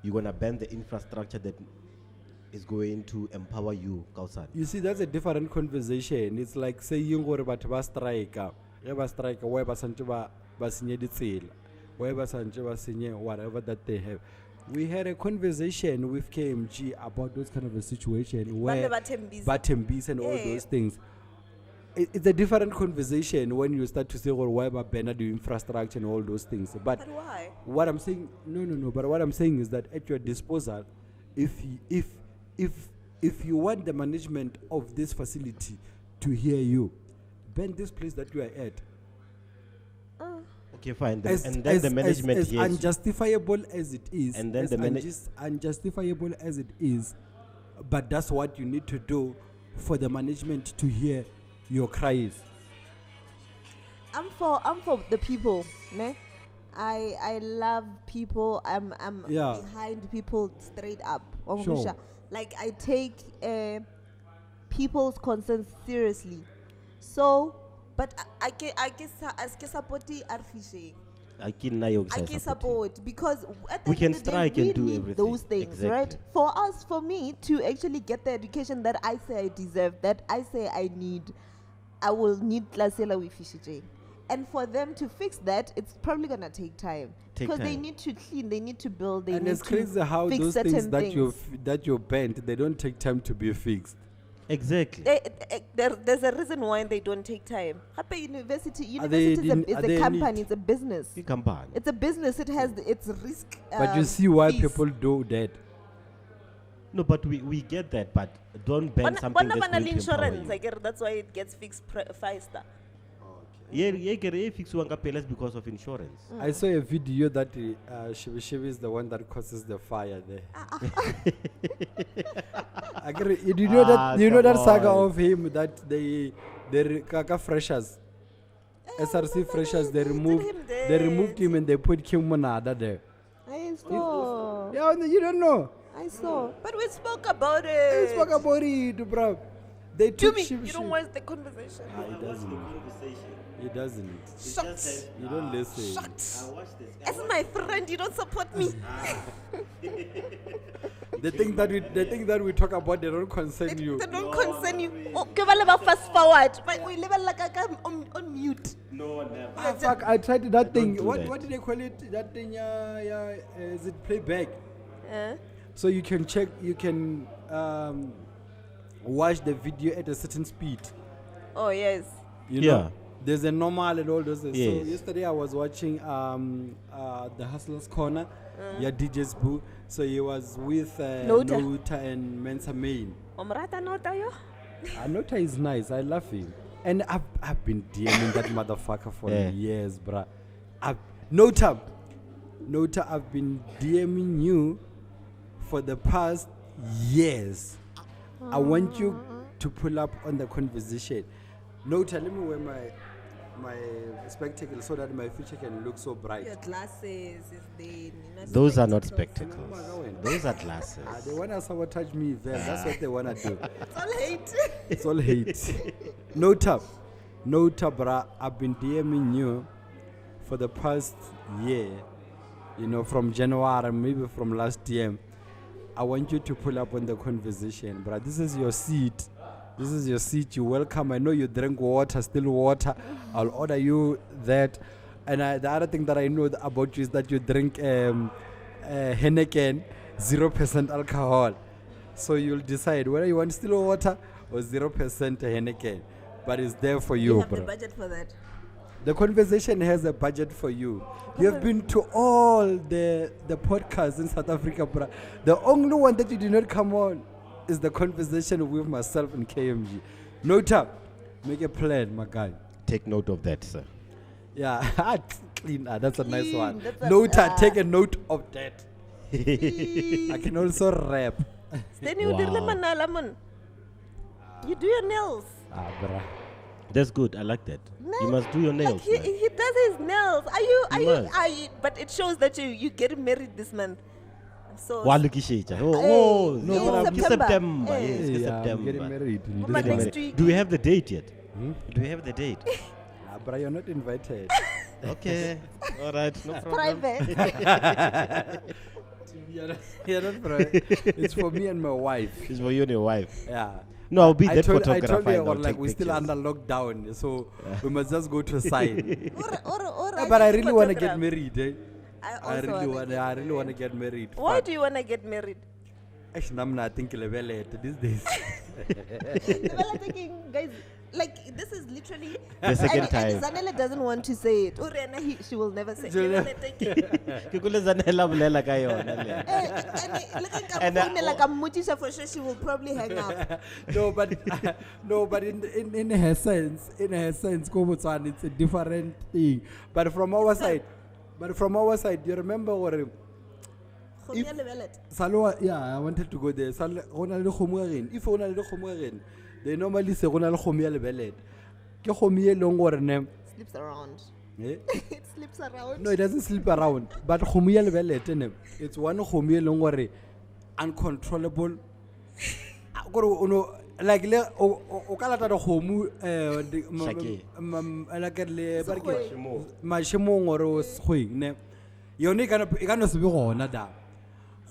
you're going to ban the infrastructure that is going to empower you, Kausan. You see, that's a different conversation. It's like saying gore batho ba strike. Ba strike, why ba santse ba senye ditsela, why ba santse ba senye whatever that they have. We had a conversation with KMG about those kind of a situation where Batembis and all those things. It's a different conversation when you start to say, well, why ba banner the infrastructure and all those things. But why? what I'm saying, no. But what I'm saying is that at your disposal, if you want the management of this facility to hear you, ban this place that you are at. Okay, fine. As The management as hears you. unjustifiable as it is, And then as unjustifiable as it is, but that's what you need to do for the management to hear your cries. I'm for the people, ne? I love people. I'm Yeah. behind people straight up. Sure. Like I take people's concerns seriously. So, but I can support the fishing. I can Support because at the We end can of the day, strike we and do need everything. those things, Exactly. right? For me to actually get the education that I say I deserve, that I say I need, I will need Tlasela with Fishijay. And for them to fix that, it's probably gonna take time because they time. need to clean, they need to build, they And need it's crazy to how fix those certain things things. that you bent, they don't take time to be fixed. Exactly. There's a reason why they don't take time. Happy University they is didn't- are a they company, neat? it's a business. You can ban. It's a business. It has its risk. But you see why fees. people do that. No, but we get that, but don't ban something that's going to empower Insurance, you. I guess that's why it gets fixed faster. Yeah, fix one pillars because of insurance. I saw a video that Shivi is the one that causes the fire there. You know that come saga on. of him that they kaka freshers, SRC freshers, they removed him and they put Kim Monada there. I saw. Yeah, you don't know. I saw. But we spoke about it. It's spoke about it, bro. They took Jimmy, Shiv. you don't watch the conversation. He doesn't. He doesn't. Shucks. You don't listen. Shucks. As my friend, you don't support me. The thing that we talk about, they don't concern you. They don't concern you. Oh, give a little fast forward. But we live like on mute. No, never. Ah, fuck, I tried that thing. do What that. did they call it? That thing, is it playback? Uh, So you can check, you can watch the video at a certain speed. oh, yes. You Yeah. know, there's a normal and all those things. So Yes. yesterday I was watching the Hustlers Corner, DJ's boo. So he was with Nota. Nota and Mensa Main. Omrata nota yo. Nota is nice. I love him. And I've been DMing that motherfucker for Yeah. years, bruh. Nota, I've been DMing you for the past years. I want you to pull up on the conversation. Nota, let me wear my spectacles so that my future can look so bright. Your glasses is the. Those are not spectacles. Spectacles. Those are glasses. They want to sabotage me, Vel. That's what they want to do. It's all hate. It's all hate. Nota, bruh. I've been DMing you for the past year. You know, from January, maybe from last year. I want you to pull up on the conversation, bruh. This is your seat. You're welcome. I know you drink water, still water. I'll order you that. And the other thing that I know about you is that you drink Henneken, 0% alcohol. So you'll decide whether you want still water or 0% Heineken. But it's there for you, You have the bro. budget for that. The conversation has a budget for you. You have been to all the podcasts in South Africa, bro. The only one that you did not come on is the conversation with myself and KMG. Note up. Make a plan, my guy. Take note of that, sir. Yeah, clean. That's a nice Clean, one. that's a- Note, take a note of that. I can also rap. Then you do Wow. lemon. You do your nails. Bruh. That's good. I like that. No, You must do your nails. Like man. he does his nails. Are you? But it shows that you get married this month. So Wa lokishetsa. Hey, Oh, in no, it's September. September. Hey. Yes, it's Yeah, I'm September. getting married. You But don't next know. week- Do we have the date yet? Do we have the date? Bruh, you're not invited. Okay. All right. No problem. private. You're not private. It's for me and my wife. It's for you and your wife. Yeah. No, I'll be I that told photographer. you, and I'll like, take we're still pictures. under lockdown, so we must just go to a site. Or But I really want to photograph. get married. Eh? I I also really wanna want. get I really want to get married. Why Fuck. do you want to get married? Actually, I'm not thinking level these days. Well, I'm thinking, guys, like this is literally The second and time. Zanele doesn't want to say it. Urena, she will never say. She'll never- Ke kule zanela bolela ka yona le. And like I'm mutisha for sure she will probably hang up. no, but in her sense, go Botswana, it's a different thing. But from our side, you remember what? Khomia lebelet. Salwa, yeah, I wanted to go there. If ona le kgomo again, they normally say ona le kgomo ya lebelet. Ke kgomo e leng gore ne. Sleeps around. Eh? It sleeps around. No, it doesn't sleep around. But kgomo ya lebelet ne, it's one kgomo e leng gore uncontrollable. Gore ono like le o ka lata kgomo Shake. like le ba re ke Mashemong. mashemong or o sekgweng ne. Yone e ka no se be gona da.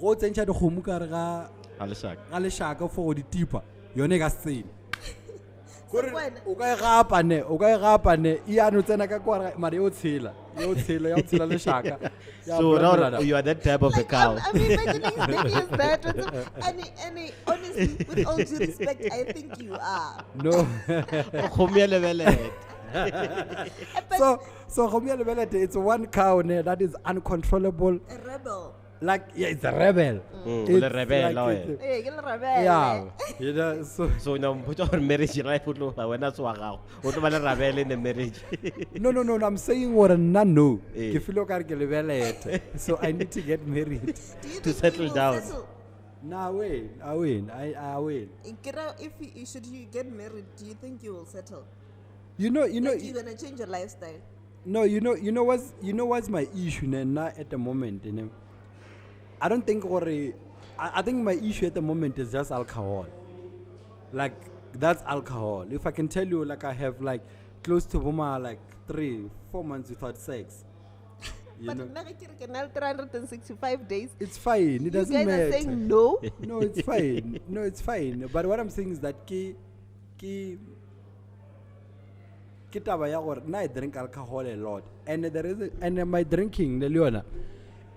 Go tsentšha dikgomo ka re ga Alishak. lešaka for go di tipa yone ka sene kore Wena- o ka e gapa ne e ano tsena ka kware mare yo tshela ya tshela lešaka ya So bolela now da. you are that type of a Like, cow. I'm imagining Sdeni is that. And honestly, with all due respect, I think you are. No. Kgomo ya lebelet. so kgomo ya lebelete, it's one cow ne that is uncontrollable, A rebel. like yeah, it's a rebel. Mm, It's le rebel, like oe. it's Hey, get a rebel. yeah, you know, so So now put your marriage life o tlo ba wena se wa gago. O tlo ba le rabele in the marriage. no, I'm saying what no. Eh. Ke feel okare ke lebelete, so I need to get married. Do you To think settle you will down. settle? Nah, I win. I win. Should you get married, do you think you will settle? You know, Like you're gonna change your lifestyle. no, you know what's my issue now at the moment, you know. I don't think I think my issue at the moment is just alcohol. Like that's alcohol. If I can tell you, like I have like close to like 3-4 months without sex. You But know, nna ke re ke na le 365 days. it's fine. It You doesn't guys matter. are saying no. No, it's fine. No, it's fine. But what I'm saying is that ke taba ya gore I drink alcohol a lot, and there is and my drinking the Leona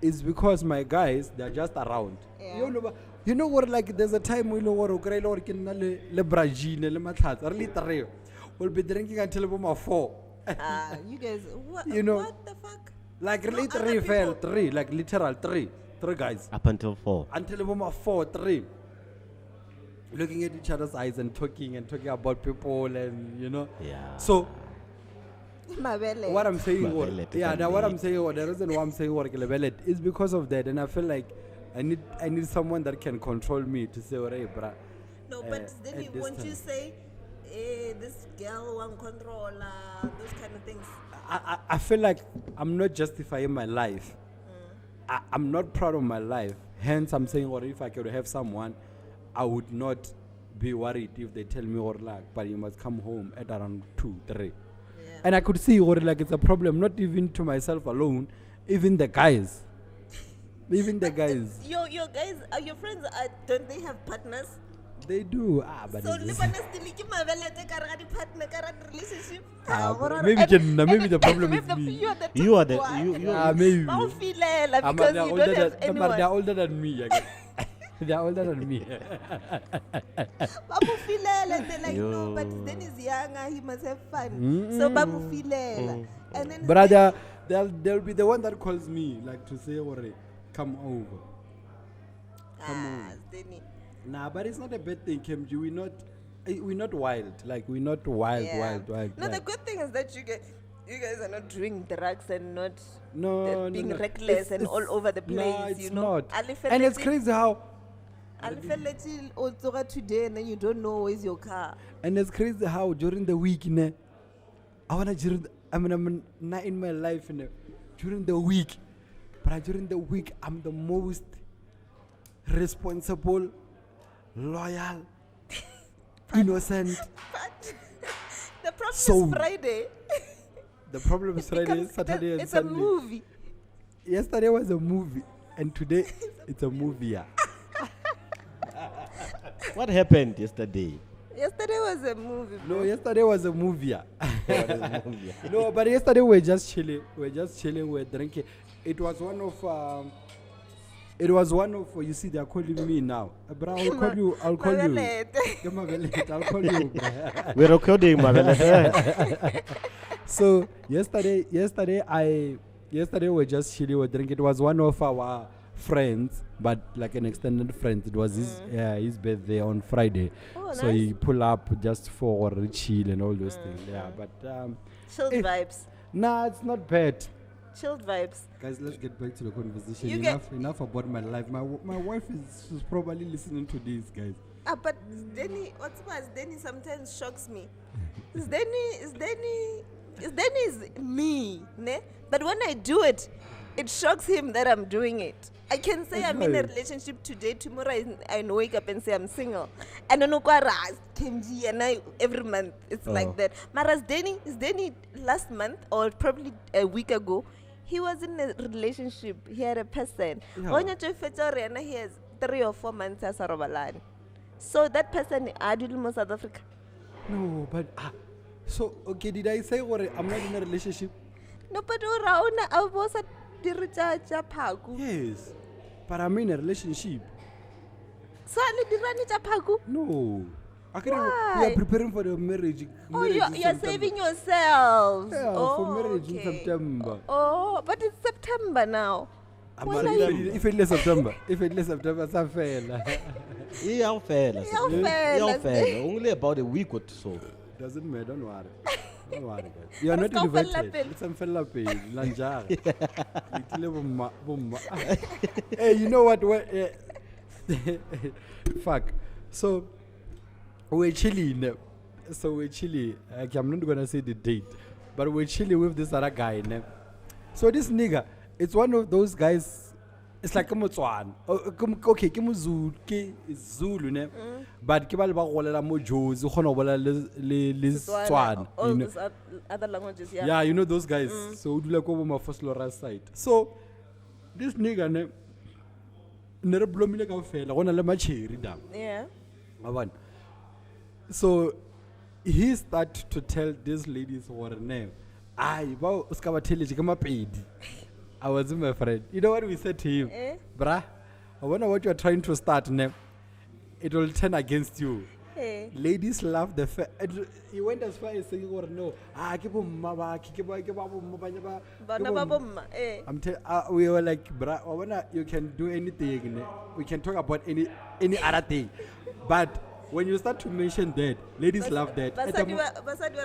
is because my guys they're just around. Yeah. You know what? Like there's a time we know what okay, Lord can le bragine le matlatsa really three. We'll be drinking until about 4. You guys, what? You know- What the fuck? Like really other 3 fell people- 3, like literal 3 guys. Up until 4. Until about 4, 3. Looking at each other's eyes and talking about people and you know. Yeah. So Mabele. what I'm saying, Mabele, yeah, now what I'm mabele. saying, the reason why I'm saying what is because of that, and I feel like I need someone that can control me to say, hey, bruh. No, but then at you this won't you time. say, this girl won't control those kind of things. I feel like I'm not justifying my life. I'm not proud of my life. Hence, I'm saying, or if I could have someone, I would not be worried if they tell me, or like, but you must come home at around 2, 3. Yeah. And I could see, or like, it's a problem, not even to myself alone, even the guys. Even the guys. Your guys, your friends, don't they have partners? They do. But So it's just- relationship. maybe the problem is me. You are the You are the one. you Maybe. Because They're you don't have anyone. older than me. Again. They're older than me. Bamufilela, and they're like, no, but then he's younger, he must have fun. So bamufilela. And then Brother, they'll be the one that calls me, like to say, come over. Sdeni. Nah, but it's not a bad thing, Kemji. We're not wild. Like, we're not wild. No, like. the good thing is that you guys are not doing drugs and not being no. reckless and all over the place. No, it's you know? not. And it's crazy how. Today and then you don't know where's your car. And it's crazy how during the week, I'm not in my life, during the week. But during the week, I'm the most responsible, loyal, innocent. But the problem So- is Friday. The problem is Friday, Saturday, and it's Sunday. a movie. Yesterday was a movie, and today it's a movie. Yeah. What happened yesterday? Yesterday was a movie. No, yesterday was a movie. Yeah. What is the movie? No, but yesterday we're just chilling. We're drinking. It was one of. You see, they're calling me now. Bro, I'll call you. I'll call you. I'll call you. We're recording, Mabele. So yesterday we're just chilling. We're drinking. It was one of our friends, but like an extended friend. It was his birthday on Friday. Oh, So nice. he pull up just for chill and all those things. Yeah, but Chilled vibes. nah, it's not bad. Chilled vibes. Guys, let's get back to the conversation. You get- Enough about my life. My wife is probably listening to this, guys. But Sdeni sometimes shocks me. Sdeni is me, ne? But when I do it, it shocks him that I'm doing it. I can say I'm in a relationship today, tomorrow I wake up and say I'm single. And then Kenji and I every month it's like that. Mara Sdeni last month or probably a week ago, he was in a relationship. He had a person. Yeah. When you he has 3 or 4 months as a Robalan. So that person I did in South Africa. No, but so okay. Did I say what I'm not in a relationship? No, but I was at Paku. Yes, but I'm in a relationship. So I did Paku. No, I can't. We Why? are preparing for the marriage. Oh, marriage in you're September. saving yourselves. Yeah, oh, for marriage in okay. September. Oh, but it's September now. When are you? If it's September, it's a fail. Yeah, fair. Only about a week or so. Doesn't matter. Don't worry. Don't worry, guys. You are not Let's go invited. Falafel. It's a falafel. Lanjara. Little bomba. Hey, you know what? Fuck. So we're chilling. Okay, I'm not gonna say the date, but we're chilling with this other guy. So this nigga, it's one of those guys. It's like a Motswan. Okay, ke Zulu, ne? But ke ba le ba golela mo Jozi, go no bola le Setswana, All you know. those other languages, yeah. Yeah, you know those guys. So do like over my first Laura side. So this nigga ne re blomile ka fela gona le macheri da. Yeah. Mabana. So he start to tell these ladies what name. Ai ba o ska ba theletse ke mapedi. I was with my friend. You know what we said to him? Bruh, I wonder what you're trying to start, ne? It will turn against you. Hey. Ladies love the he went as far as saying, no, Bana ba bomma, eh. we were like, bruh, I wonder you can do anything. Ne? We can talk about any other thing. But when you start to mention that, ladies love that. Basadi ba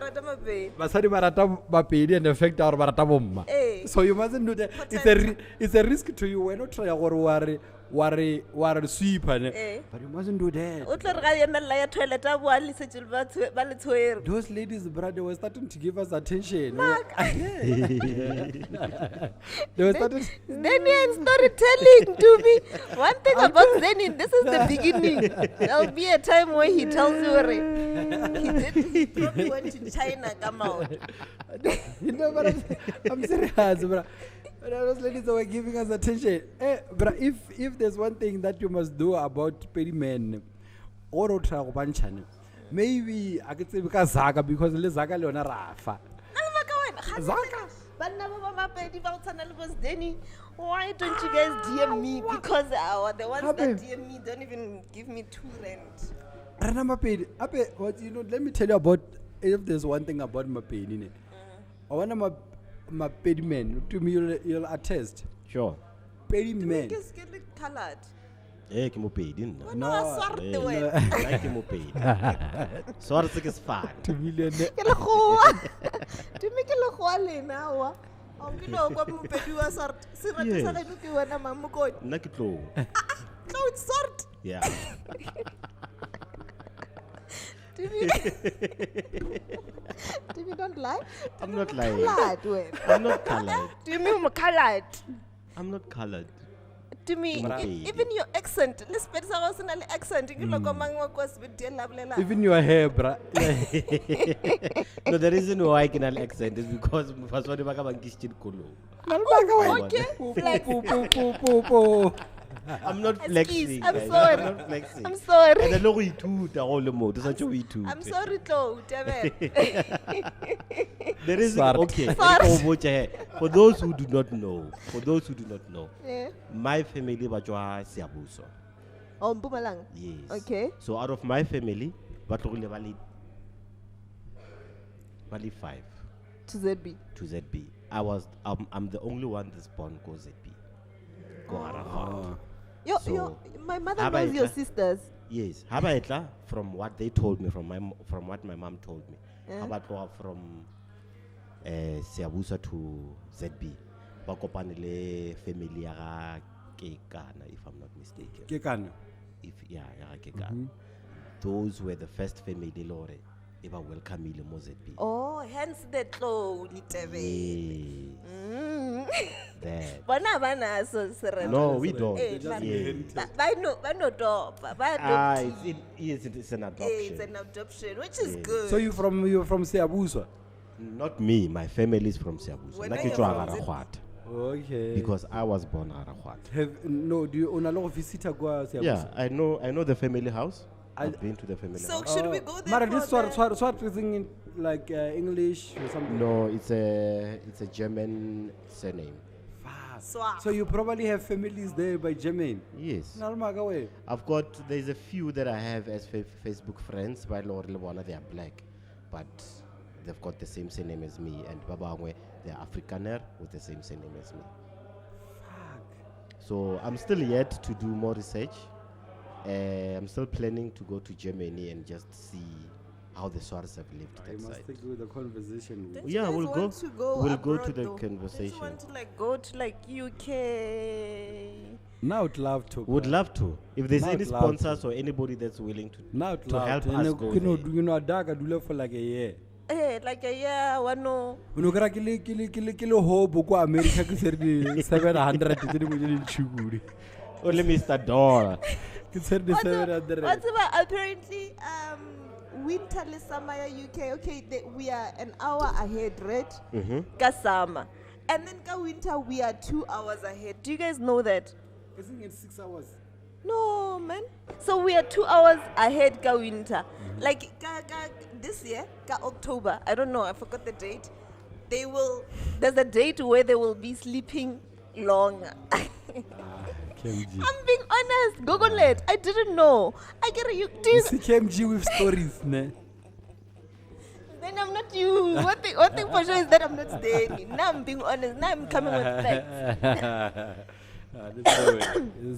rata mabedi. Basadi ba rata bapedi and the fact are ba rata bomma. Eh. So you mustn't do that. It's a risk to you. We're not trying to worry sweeper, Eh. but you mustn't do that. O tlo re ga yena la ya toilet a boa le setse ba le tshwere. Those ladies, brother, were starting to give us attention. They were starting. Sdeni and storytelling to me. One thing about Sdeni, this is the beginning. There'll be a time where he tells you he probably went to China, come out. You know, but I'm serious, bro. Those ladies were giving us attention. But if there's one thing that you must do about petty men, or maybe I could say because Zaga, because le Zaga leona rafa. Zaga, But now, Sdeni, why don't you guys DM me? Because the ones that DM me don't even give me 2 rent. Rana Mapedi, what you know? Let me tell you about. If there's one thing about Mapedi, in it, I want Mapedi man. To me, you'll attest. Sure. Pedi man. Just get it colored. Eh, ke mo pedi nna. No, swarte wena. Like ke mo pedi. Swarte ke sefane. 2 million. Ke lekgowa. To me ke lekgowa lena wa. O ke no kwa mopedi wa swarte. Se rata sa gaeno ke wena mamokodi. Nna ke tlo. No, it's swarte. Yeah. Timmy, don't lie. I'm not lying. Colored, wait. I'm not colored. Timmy, I'm colored. I'm not colored. Timmy, even your accent, let's put some accent. You look among what was with dear love. Even your hair, bruh. No, the reason why I can have accent is because first one I have Christian Kolo. Okay, flex. I'm not flexing. I'm guys. sorry. I'm not flexing. I'm sorry. And I know we too the whole mode. That's such a we too. I'm sorry, though. There is Sorry. okay. Sorry. For those who do not know, Yeah. my family bajwa Siabuso. Oh, Mpumalang. Yes. Okay. So out of my family, batlogile bali 5 To ZB. to ZB. I'm the only one that's born go ZB. Go Arafat. So, My mother Haba knows your etla? sisters. Yes. Habaitla, from what they told me, from what my mom told me. Yeah. Habatwa from Siabusa to ZB. Bakopanele family ya Kekana, if I'm not mistaken. Kekana. Ya Kekana. Those were the first family lore. Eba welcome ile mo ZB. Oh, hence the clothes, little Yes. That. Bana so No, we don't. Eh, Yeah. By no top. It's an adoption. It's an adoption, which is good. So you're from Siabusa? Not me. My family is from Siabusa. When Nna are ke you tswa from Arakwat. Okay. Because I was born Arakwat. Do you own a lot of visitor go Siabusa? Yeah, I know the family house. I've been to the family So house. should we go there? Mara, for this the- sort of thing in like English or something? No, it's a German surname. Swag. So you probably have families there by German? Yes. Narmaga way. There's a few that I have as Facebook friends, but they are black. But they've got the same surname as me. And Babangwe, they're Afrikaner with the same surname as me. So I'm still yet to do more research. I'm still planning to go to Germany and just see how the Swaras have lived I that must side. take with the conversation. Don't Yeah, you guys we'll go. want to go We'll go abroad to the though? conversation. Don't you want to go to UK? Now I'd love to. Would love to. If there's Not any love sponsors or anybody that's willing Now to help us go you know, there. you know, a dog I do for like a year. Like a year, one no. You know, kilo hobo ko America ke ser di 700 tse di mo di chuguri. Only Mr. Dollar. Ke ser di 700. What's about apparently winter le summer ya UK? Okay, we are an hour ahead, right? Ka summer. And then ka winter we are 2 hours ahead. Do you guys know that? Isn't it 6 hours? No, man. So we are 2 hours ahead ka winter. Like this year, ka October. I don't know. I forgot the date. There's a date where they will be sleeping longer. KMG. I'm being honest. Google it. I didn't know. I get you. Do You you see KMG with stories, ne? Then I'm not you. One thing for sure is that I'm not Sdeni. Now I'm being honest. Now I'm coming with facts.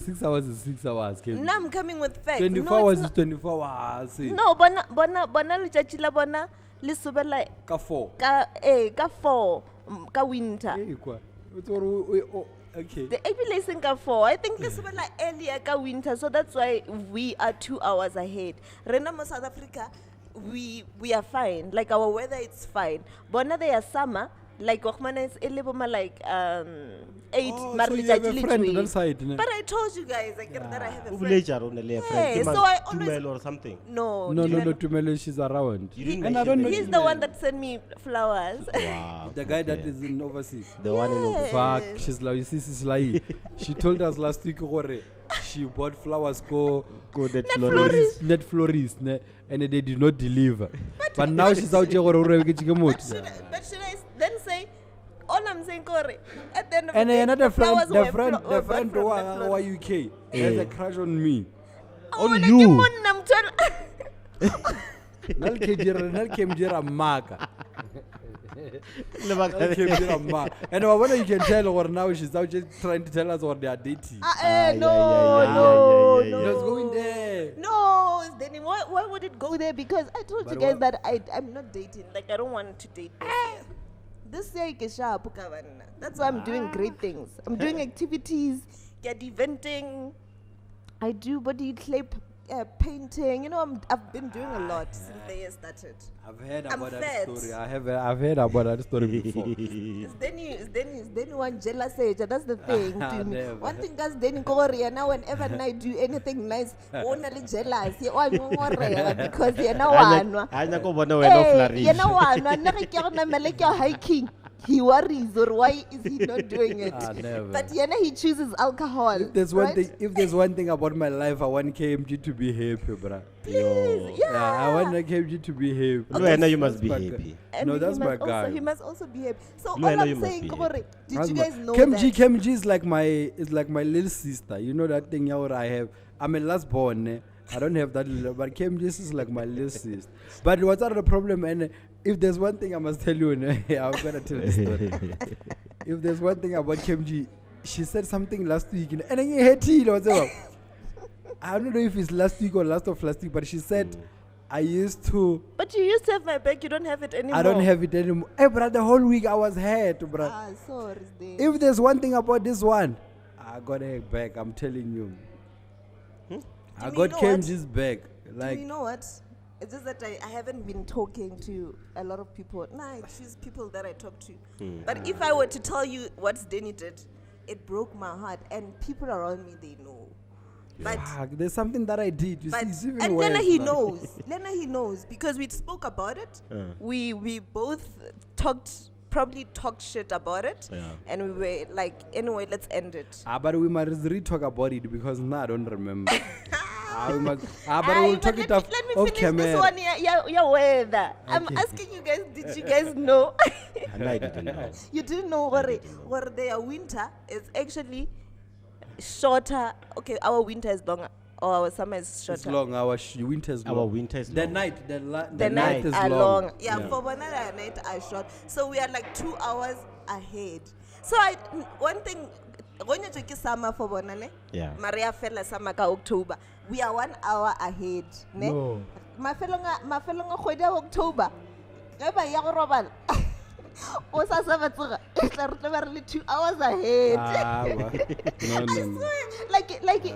6 hours is 6 hours. KMG. Now I'm coming with facts. 24 no, hours it's is 24 hours. no, bona letšatši la bona le sobela Ka 4. ka 4 ka winter. Hey, kwa. Okay. The April is in ka 4. I think le sobela earlier ka winter, so that's why we are 2 hours ahead. Rena mo South Africa, we are fine. Like our weather is fine. Bona they are summer. Like Okhmana is eleboma like 8. Oh, so you have a friend on that side, ne? But I told you guys that I have a friend. Ubuleja only a friend. Hey, Ke so I man, always- Tumelo or something. No, No, Tumelo, she's around. You didn't And I mention don't know. the he's the one that sent me flowers. Wow. The guy that okay. is in overseas. The one in Yeah. Fuck, she's like, she's like, she told us last week, gore, she bought flowers go Good at florist. net florist, ne, and they did not deliver. But now she's out here, gore, gore, ke chike motho. But should I then say, all I'm saying, Corey, at the end of And the day, another friend, flowers the were friend, flo- the were friend bought who from the are florist. UK has a crush on me. Oh, On like, you. come on, I'm trying- Nal kemjira maka. And when you can tell or now she's out just trying to tell us what they are dating. No. Let's go in there. No, Sdeni, why would it go there? Because I told But you guys what- that I'm not dating. Like, I don't want to date this year. This year, ikesha apuka bana. That's why I'm doing great things. I'm doing activities, get eventing. I do body clay painting. You know, I've been doing a lot since the year started. I've heard I'm about that fed. story. I've heard about that story before. Sdeni one jealous age. That's the thing. To me. Never. One thing is Sdeni Korea now whenever I do anything nice, only jealous. You are more because you know one. Anya ko bona wena o flourish. You know one. Nna ke na meleke hiking. He worries or why is he not doing it? Never. But he chooses alcohol. If there's one thing about my life, I want KMG to be happy, bruh. Please, yeah. I want KMG to be happy. Luena, you must That's be my happy. guy. And No, he that's my must also- guy. He must also be happy. So Luena, all you I'm must saying, be Kobore, happy. did That's you my- guys know KMG is like my little sister. You know that thing what I have. I'm a last born. I don't have that little, but KMG is like my little sister. But what's the problem? And if there's one thing I must tell you, I'm gonna tell the story. If there's one thing about KMG, she said something last week, and then you hate it. Whatever. I don't know if it's last week or last week, but she said, I used to. But you used to have my back, you don't have it anymore. I don't have it anymore. Hey, bro, the whole week I was hurt, bro. Sorry, Sdeni. If there's one thing about this one, I got her back. I'm telling you. I Do got you know KMG's back. Do you know what? It's just that I haven't been talking to a lot of people. Nah, I choose people that I talk to. But if I were to tell you what Sdeni did, it broke my heart. And people around me, they know. But fuck, there's something that I did. You see, it's even and worse, Lena he man. knows. Lena he knows because we spoke about it. We both probably talked shit about it, and we were like, anyway, let's end it. But we must re-talk about it because now I don't remember. But we'll talk it off Let me off finish camera. this one. Yeah, weather. I'm Okay. asking you guys. Did you guys know? And I didn't know. You didn't know where their winter is actually shorter. Okay, our winter is longer, or our summer is shorter. It's long. Our winter is long. Our winter is The long. night, the The night nights is are long. long. Yeah, for banana night are short. So we are like 2 hours ahead. So one thing, when you take summer for banana, Yeah. Maria fella summer ka October. We are 1 hour ahead. Ne? No. Mafelonga khwedi ya October. Ge ba ya go robala. O sa sa batsoga. E tla re tla ba re le 2 hours ahead. No. Like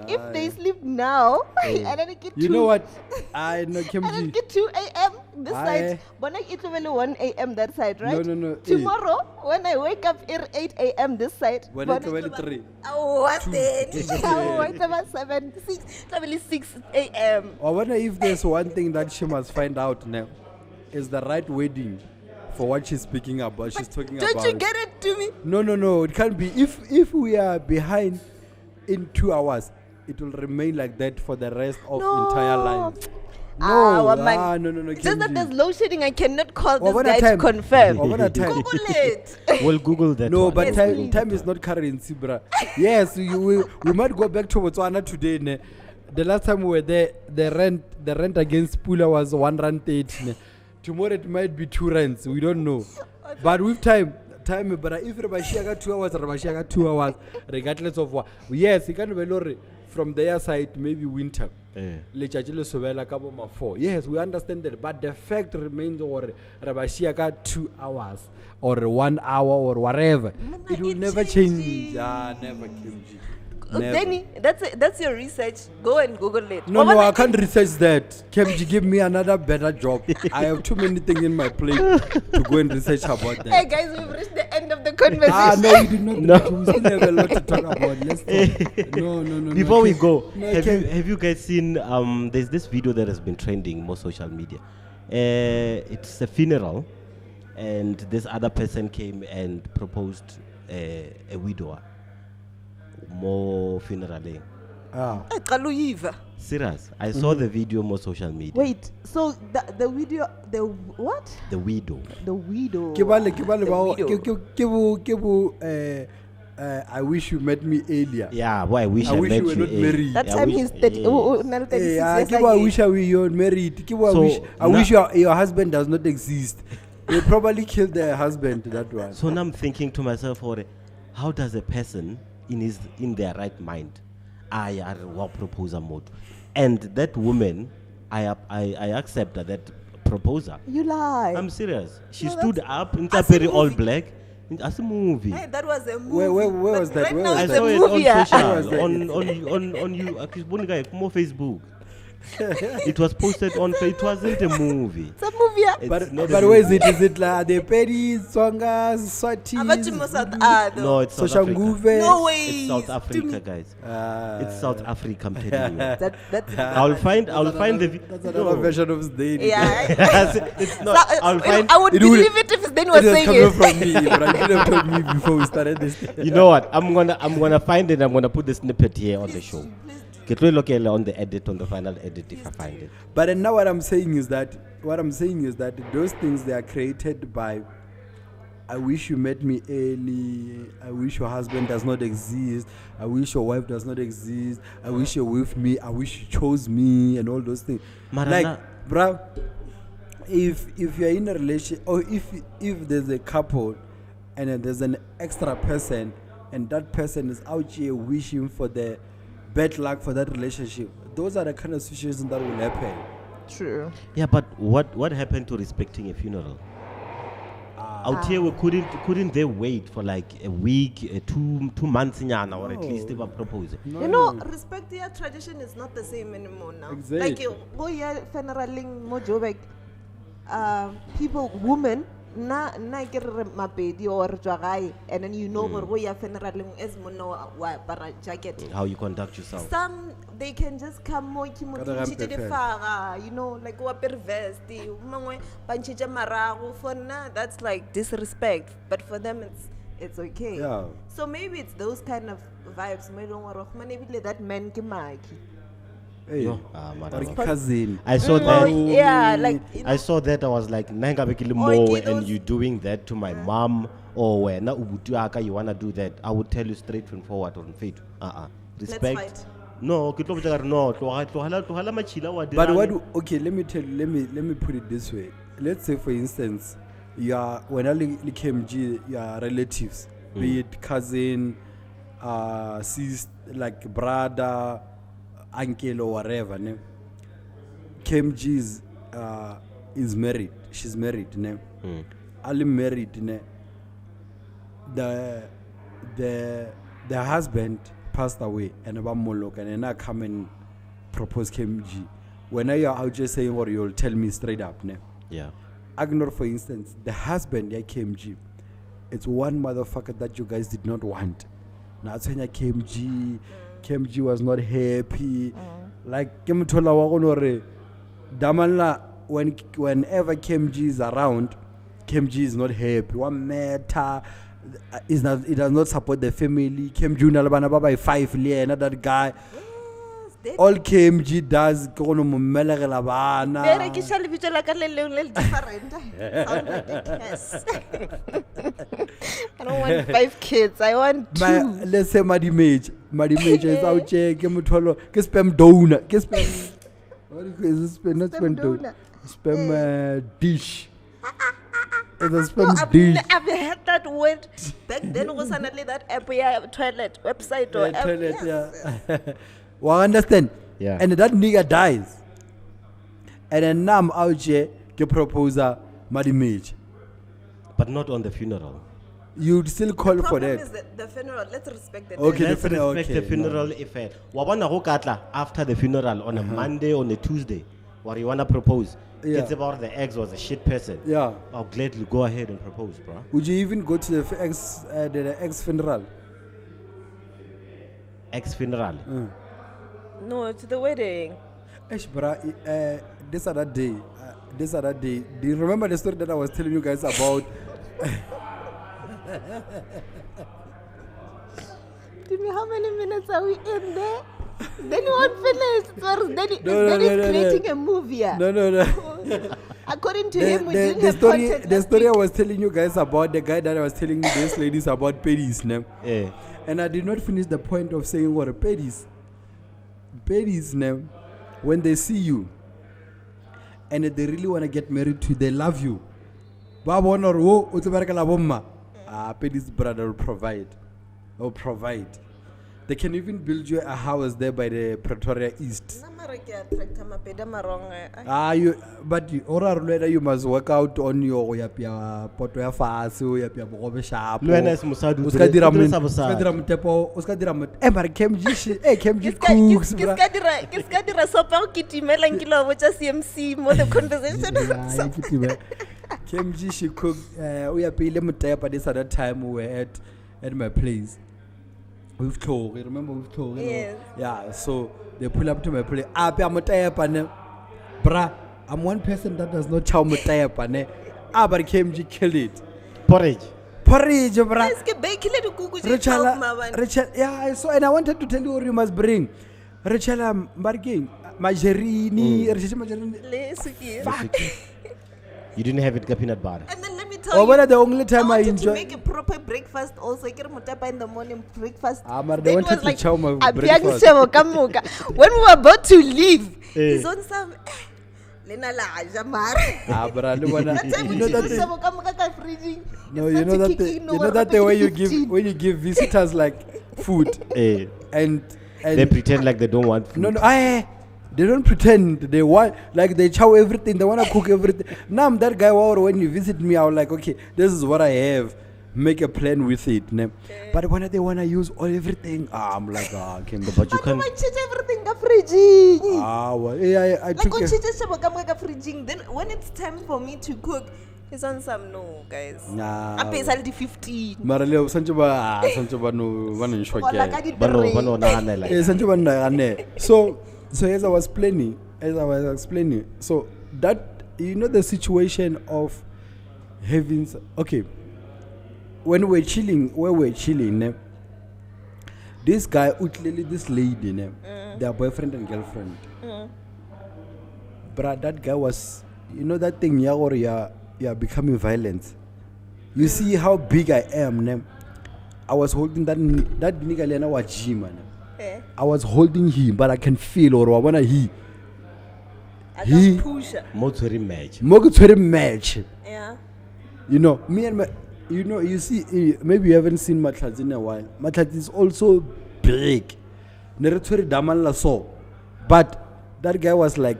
if they sleep now and then it get You 2 know what? I know and then KMG. get 2 a.m. this Aye. side. But it will be 1 a.m. that side, right? No. Tomorrow, when I wake up at 8 a.m. this side. When bona it will e be tloba- 3. Oh, what's that? Oh, it's about 7, 6. It's probably 6 a.m. I wonder if there's one thing that she must find out now is the right wedding for what she's speaking about. She's talking Don't about. you get it to me? No. It can't be. If we are behind in 2 hours, it will remain like that for the rest of entire life. No, no. Just that there's load shedding, I cannot call Well, this what a guy to time. confirm. Well, what a time. Google it. We'll Google that. No, one. but Yes, time, please. time is not currency, bruh. Yes, we might go back to Botswana today. Ne? The last time we were there, the rent against Pula was 1 rand 30. Ne? Tomorrow it might be 2 rands. We don't know. But with time, but if Rabashia got 2 hours, Rabashia got 2 hours, regardless of what. Yes, you can be from their side, maybe winter. Letšatši le sobela ka bo ma 4. Yes, we understand that, but the fact remains or Rabashia got 2 hours or 1 hour or whatever. It will it never changes. change. Never KMG. Danny, that's your research. Go and Google it. No, I can't research that. KMG, give me another better job. I have too many things in my plate to go and research about that. Hey guys, we've reached the end of the conversation. No, we did not. No. We still have a lot to talk about. Let's talk. No. Before we go, No, have you guys seen? There's this video that has been trending more social media. It's a funeral, and this other person came and proposed a widower. More funeral. Serious. I saw the video on social media. Wait, so the video, the what? The widow. The widow. Ke bale bao- The widow. ke bo, I wish you met me earlier. Yeah, boy, I wish I wish met you were not you. married. That I time wish- he's 30, yeah. now 36 years Ke bo, I again. wish you're married. Ke bo, I So, wish your husband does not exist. You probably killed their husband, that one. So now I'm thinking to myself, how does a person in their right mind, I are what proposal mode, and that woman, I accept that proposal. You lie. I'm serious. She No, stood that's- up in as a very all movie. black. As a movie. Hey, that was a movie. Where But was that? Right Where now was I it's that? a saw it movie. on Was social, that? on you, more Facebook. It was posted on. It wasn't a movie. It's a movie. It's But not a where is movie. it? Is it like the Pedis, Swangas, Swatis, No, it's South Social Africa. Nguve? No way. It's South Africa, guys. It's South Africa. I'm telling you. That's I'll find the. That's another version of Sdeni. yeah. It's not. I'll find. I would It would- believe it if Sdeni It was was saying coming it. from me, but I should have told me before we started this. You know what? I'm gonna find it. I'm gonna put the snippet here on the show. Get really look on the edit, on the final edit if I find it. But then now what I'm saying is that those things, they are created by, I wish you met me early, I wish your husband does not exist, I wish your wife does not exist, I wish you're with me, I wish you chose me, and all those things. Mara Like, na- bruh, if you're in a relationship, or if there's a couple and then there's an extra person, and that person is out here wishing for the bad luck for that relationship, those are the kind of situations that will happen. True. Yeah, but what happened to respecting a funeral? Out here, we couldn't they wait for like a week, 2 months, nyana, or at least they were proposing. You know, respect your tradition is not the same anymore now. Exactly. Like you go here funeraling mo Joburg, people, women, na ke re mapedi or jwagai, and then you know go ya funeraling as mona wa para jacket. How you conduct yourself. Some they can just come mo ki mo Ka tshitse rampe di fara, you know, like wa per vest, mangwe ba ntshitse marago. For na that's like disrespect, but for them it's okay. Yeah. So maybe it's those kind of vibes. Maybe that man ki maki. Hey, Yo, or cousin. I saw Or, that. yeah, like you know, I saw that. I was like, "Nanga bekile Or mo," those- and you doing that to my mom, or when you wanna do that, I would tell you straight and forward on faith. Respect. fight. No, ke tlo botsa gore no, tlohela machila wa But dirang. what? Okay, let me put it this way. Let's say, for instance, when I KMG, your relatives, be it cousin, sis, like brother, uncle, or whatever. Ne? KMG is married. She's married. Ne? Ali married. Ne? The husband passed away, and Abamolok, and then I come and propose KMG. When I are out just saying what you'll tell me straight up, ne? Yeah. Ignore, for instance, the husband, yeah, KMG. It's one motherfucker that you guys did not want. Now, KMG was not happy. Like, Damanla, whenever KMG is around, KMG is not happy. One matter. It does not support the family. KMG nalabana baba 5 liena, that guy. All KMG does kono mumelegela bana. berekisha lebitso la ka le leng le different. Sound ridiculous. I don't want 5 kids. I want 2. Let's say Madimage is out here. Ke motho ke spam donor. Ke spam. What do you call it? Is it spam? Not spam donor. Spam dish. It's a spam dish. I've heard that word. Back then was suddenly that app, yeah, toilet website or app. Toilet, Yes. yeah. Well, understand? Yeah. And that nigga dies. And then now I'm out here to propose a Madimage. But not on the funeral. You'd still call for Problem that. is the funeral. Let's respect the Okay. dead. Let's funeral, respect okay, the funeral affair. Wabana ho katla after the funeral on a Monday, on a Tuesday, what you wanna propose? Yeah. It's about the ex was a shit person. Yeah. I'll gladly go ahead and propose, bro. Would you even go to the ex funeral? Ex funeral. No, to the wedding. Eish, bra, this other day, do you remember the story that I was telling you guys about? Tell me how many minutes are we in there? Then you won't finish. No, Then no, he's no, creating a movie. Yeah. No. According to him, we didn't The have story, content the last story I week. was telling you guys about, the guy that I was telling you this ladies about pedis, name. Yeah. And I did not finish the point of saying what a pedis. Pedis, name, when they see you and they really want to get married to you, they love you. Pedis brother will provide. Will provide. They can even build you a house there by the Pretoria East. You must work out on your poto ya fase, ya bogobe sharp. Le wena se mosadi o Uska dira dira sa bosadi. mutepo, uska dira mut. Mara KMG cooks, bra. Kiska dira sopa o kitimela nkilo bocha CMC mo the conversation. KMG she cooked. We are paying mutepa this at that time we were at my place. With Tori, remember with Tori? Yes. Yeah, so they pull up to my place. Bruh, I'm one person that does not chow mutepa, ne. But KMG killed it. Porridge. Porridge, bruh. Rachel, Rachel, yeah, so and I wanted to tell you what you must bring. Rachel, Marking, Majerini, Fuck. You didn't have it, peanut butter. And then let me tell you, What the only time I wanted enjoy. to make a proper breakfast also. I get mutapa in the morning breakfast. But Then they it wanted was to like, chow my "Abiang breakfast. sebo kamuka." When we were about to leave, he's on some Lena la jamar. Bruh, That time you know that thing. sebo kamuka ka fridging. No, you know that thing. You know that the way you give when you give visitors like food and They pretend like they don't want food. no, they don't pretend they want, like they chow everything, they want to cook everything. Now I'm that guy where when you visit me, I was like, okay, this is what I have, make a plan with it. But when they want to use everything, I'm like, okay, But you I can't. change everything ka fridging. well, I Like took on a, change sebo kamuka ka fridging. Then when it's time for me to cook, he's on some no guys. I pay salary 15. Marale, Sanchoba no one in short. Or like I did Bano, the bano na ane like. Sanchoba na. So as I was explaining, so that, you know, the situation of having, okay, when we're chilling, this guy, this lady, their boyfriend and girlfriend. Bruh, that guy was, you know, that thing, you're becoming violent. You see how big I am, I was holding that nigga Lena was G, man. I was holding him, but I can feel or I wanna he. He push. Motori match. Mogu match. Yeah. You know, me and my, you know, you see, maybe you haven't seen Matlat in a while. Matlat is also big. Neretori Daman so, but that guy was like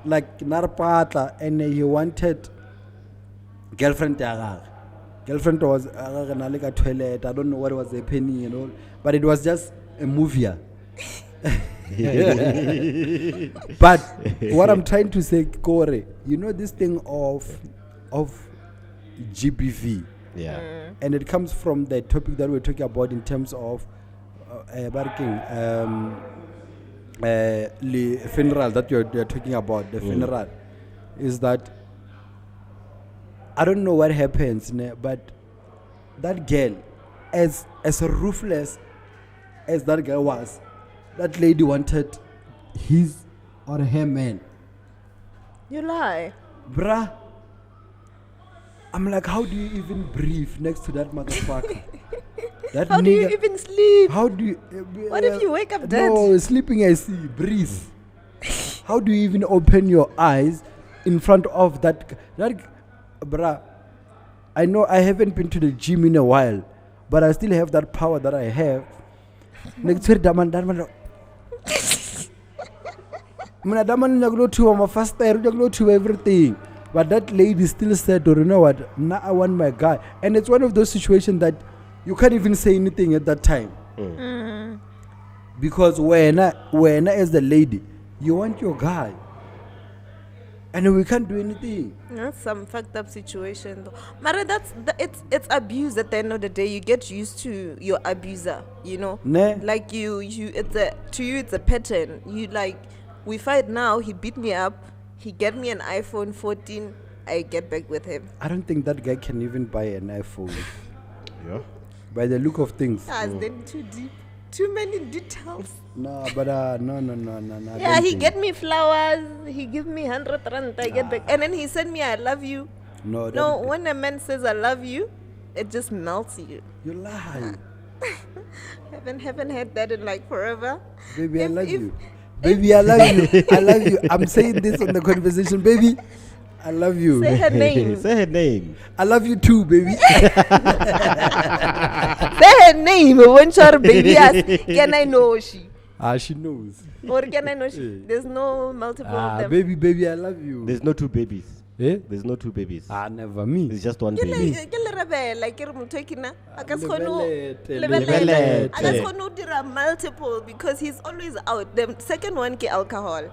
Narpata, and he wanted girlfriend. Girlfriend was like a toilet. I don't know what was happening, you know, but it was just a movie. But what I'm trying to say, Kore, you know this thing of GBV. Yeah. And it comes from the topic that we're talking about in terms of the funeral that you're talking about. The funeral is that I don't know what happens, but that girl, as ruthless as that girl was, that lady wanted his or her man. You lie. Bruh, I'm like, how do you even breathe next to that motherfucker? That How do you nigga- even sleep? How do you? What if you wake up dead? No, sleeping I see. Breathe. How do you even open your eyes in front of that? Bruh, I know I haven't been to the gym in a while, but I still have that power that I have. Next to Daman. When Daman go to my first time, go to everything. But that lady still said, "Oh, you know what? Now I want my guy." And it's one of those situations that you can't even say anything at that time. Because when as the lady, you want your guy. And we can't do anything. That's some fucked up situation though. Mara, it's abuse at the end of the day. You get used to your abuser, you know? Ne? Like to you it's a pattern. You like, we fight now, he beat me up, he get me an iPhone 14, I get back with him. I don't think that guy can even buy an iPhone. Yeah. By the look of things. It's then too deep. Too many details. No, but no. Yeah, don't he think. get me flowers. He give me 100 rand. I get back, and then he send me, "I love you." No, No, when a man says "I love you," it just melts you. you lie. Haven't had that in like forever. Baby, I If- love if- you. Baby, I love you. I love you. I'm saying this on the conversation, baby. I love you. Say her name. Say her name. I love you too, baby. Say her name. When your baby asks, "Can I know she?" She knows. Or can I know she? There's no multiple of them. Baby, I love you. There's no two babies. Eh? There's no two babies. Never me. It's just one Ke baby. le rebela ke re motho ke na a ka se kgone ho- Lebelete, lebelete. lebelete. A ka se kgone ho dira multiple because he's always out. The second one ke alcohol.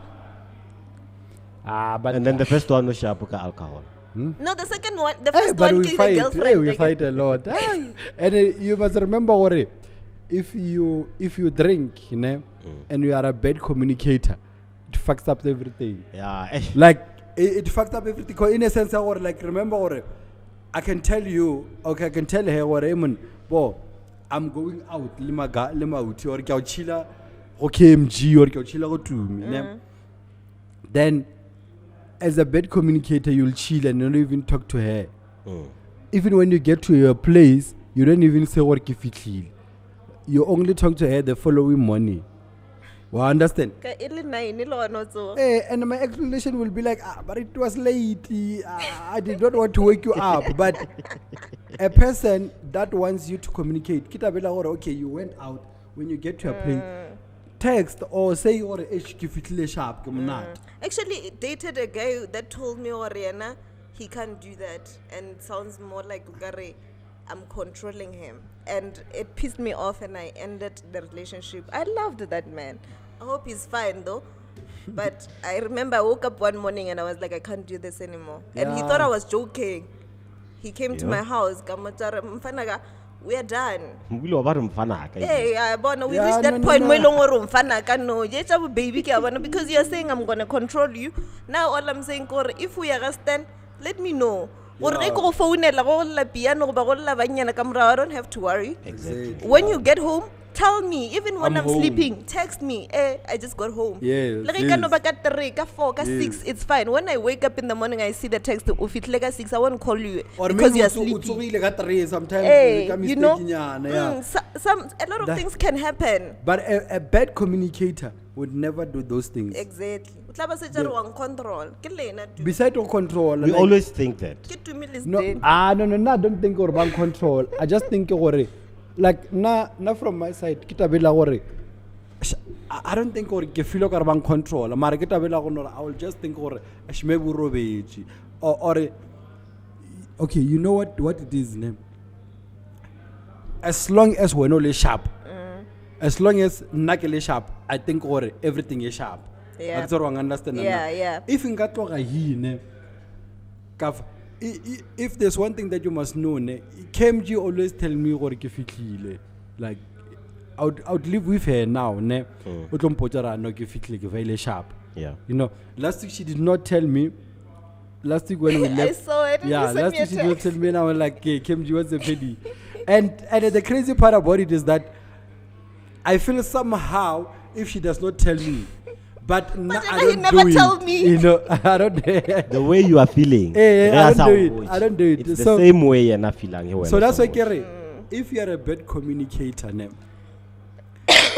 But And then the first one was shapuka alcohol. No, the second one, the Hey, first but one we ke the fight. girlfriend. Hey, we fight a lot. And you must remember, Ore, if you drink, you know, and you are a bad communicator, it fucks up everything. Yeah. Like it fucked up everything. 'Cause in a sense, or like remember, or I can tell you, okay, I can tell her, or bo, I'm going out, lima uti, or kya chila, or KMG, or kya chila go to me. Then, as a bad communicator, you'll chill and not even talk to her. Even when you get to your place, you don't even say what kifitlile. You only talk to her the following morning. Well, understand? Ka e le 9 e le gona tso. And my explanation will be like, but it was late. I did not want to wake you up. But a person that wants you to communicate, kita bela gore, okay, you went out. When you get to your place, text or say, or sharp. Actually, dated a guy that told me Oriana, he can't do that, and it sounds more like ukare, I'm controlling him, and it pissed me off, and I ended the relationship. I loved that man. I hope he's fine though. But I remember I woke up one morning and I was like, I can't do this anymore. And he Yeah. thought I was joking. He came to Yeah. my house. Kamachara, mfanaga, we are done. Mbilo wa ba re mfana ka. Hey, bona, we Yeah, reached that no, point no. where long or mfana ka no. Jecha bu baby ke abana because you're saying I'm gonna control you. Now all I'm saying kore if we are stand, let me know. Or Yeah. go phone la go la piano ba go la banyana kamera. I don't have to worry. Exactly. When you get home, tell me. Even when I'm I'm home. sleeping, text me. I just got home. Yes, Like ka no yes. ba ka 3, ka 4, ka 6, it's fine. When I wake up in the morning, I see the text. If it's like a 6, I won't call you Or because maybe you're you sleeping. sometimes Hey, make a you know, mistake yeah. some a lot of That- things can happen. But a bad communicator would never do those things. Exactly. Utlaba se jare wang control. Ke lena tu. Beside of control, We like, always think that. Ke tu me list no, then. no, I don't think or bank control. I just think or like na from my side, kita bela gore. I don't think or ke feel or bank control. Mara kita bela gore I will just think or ashme burobeji or okay, you know what it is name. As long as we're not sharp, as long as nakele sharp, I think or everything is sharp. Yeah. That's what I understand. Yeah, yeah. If in katloga hine, if there's one thing that you must know, ne, KMG always tell me gore ke fitlile. Like I would live with her now, ne. O tlo mpotsa no ke fitlile ke very sharp. Yeah. You know, last week she did not tell me. Last week when we I left, saw it. yeah, You sent last me a week she did not text. tell me, and I was like, "Okay, KMG, what's the pity?" and the crazy part about it is that I feel somehow if she does not tell me, but But I you don't never do tell it. me. You know, I don't. The way you are feeling. Eh, I that's don't how do it. much. I don't do it. It's So- the same way you're not feeling. So that's why, Kerry, if you are a bad communicator, ne,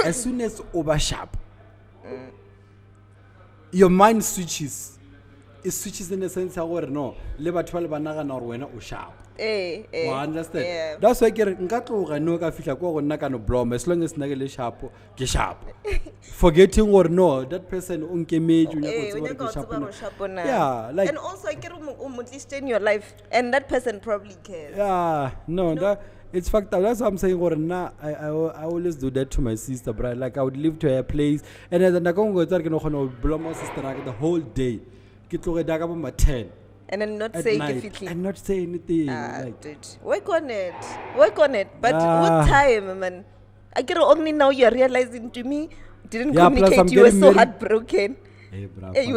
as soon as over sharp, your mind switches. It switches in the sense that no, leba 12 banaga or when o sharp. Eh. Wa understand? Yeah. That's why Kerry, nka tloga no ka fihla ko gonna ka no blom as long as nagele sharp, ke sharp. Forgetting or no, that person o nkemedi o Eh, nyaka when o you tseba go gore ke to sharp Baro na. Shapona. Yeah, like And also, I get in your life, and that person probably cares. yeah, no, that it's fucked up. That's what I'm saying. Or nah, I always do that to my sister, bro. Like I would live to her place, and then I go to blow my sister like the whole day. Get to get about my 10 And then not at say night ifitli. and not say anything. Dude. Like, Work on it. Work on it. But Ah. with time, man. I get only now you're realizing to me, didn't Yeah, plus communicate. I'm You were getting so married. heartbroken. Hey, bro. He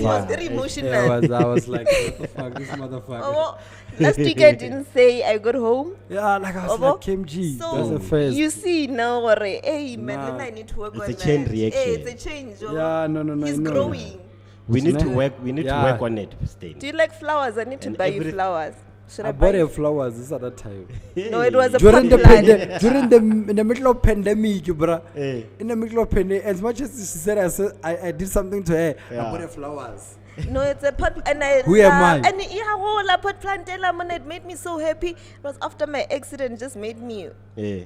was very emotional. I was like, what the fuck, this motherfucker. Oh, last week I didn't say I got home. Yeah, like I was Obo. like, Kim G. So That's the first. you see now, hey man, Nah. then I need to work It's on a chain that. reaction. Hey, it's a change. Oh. Yeah, no. He's I know. growing. We need to Snap. work. We need to Yeah. work on it, Sdeni. Do you like flowers? I need to And buy you every- flowers. Should I I buy bought you? her flowers this other time. No, it was a During the pot plant. during in the middle of pandemic, bruh. Eh. In the middle of pandemic, as much as she said I did something to her, I Yeah. bought her flowers. No, it's a pot, and I. Who am I? And yeah, whole pot plant. It made me so happy. It was after my accident, just made me Eh.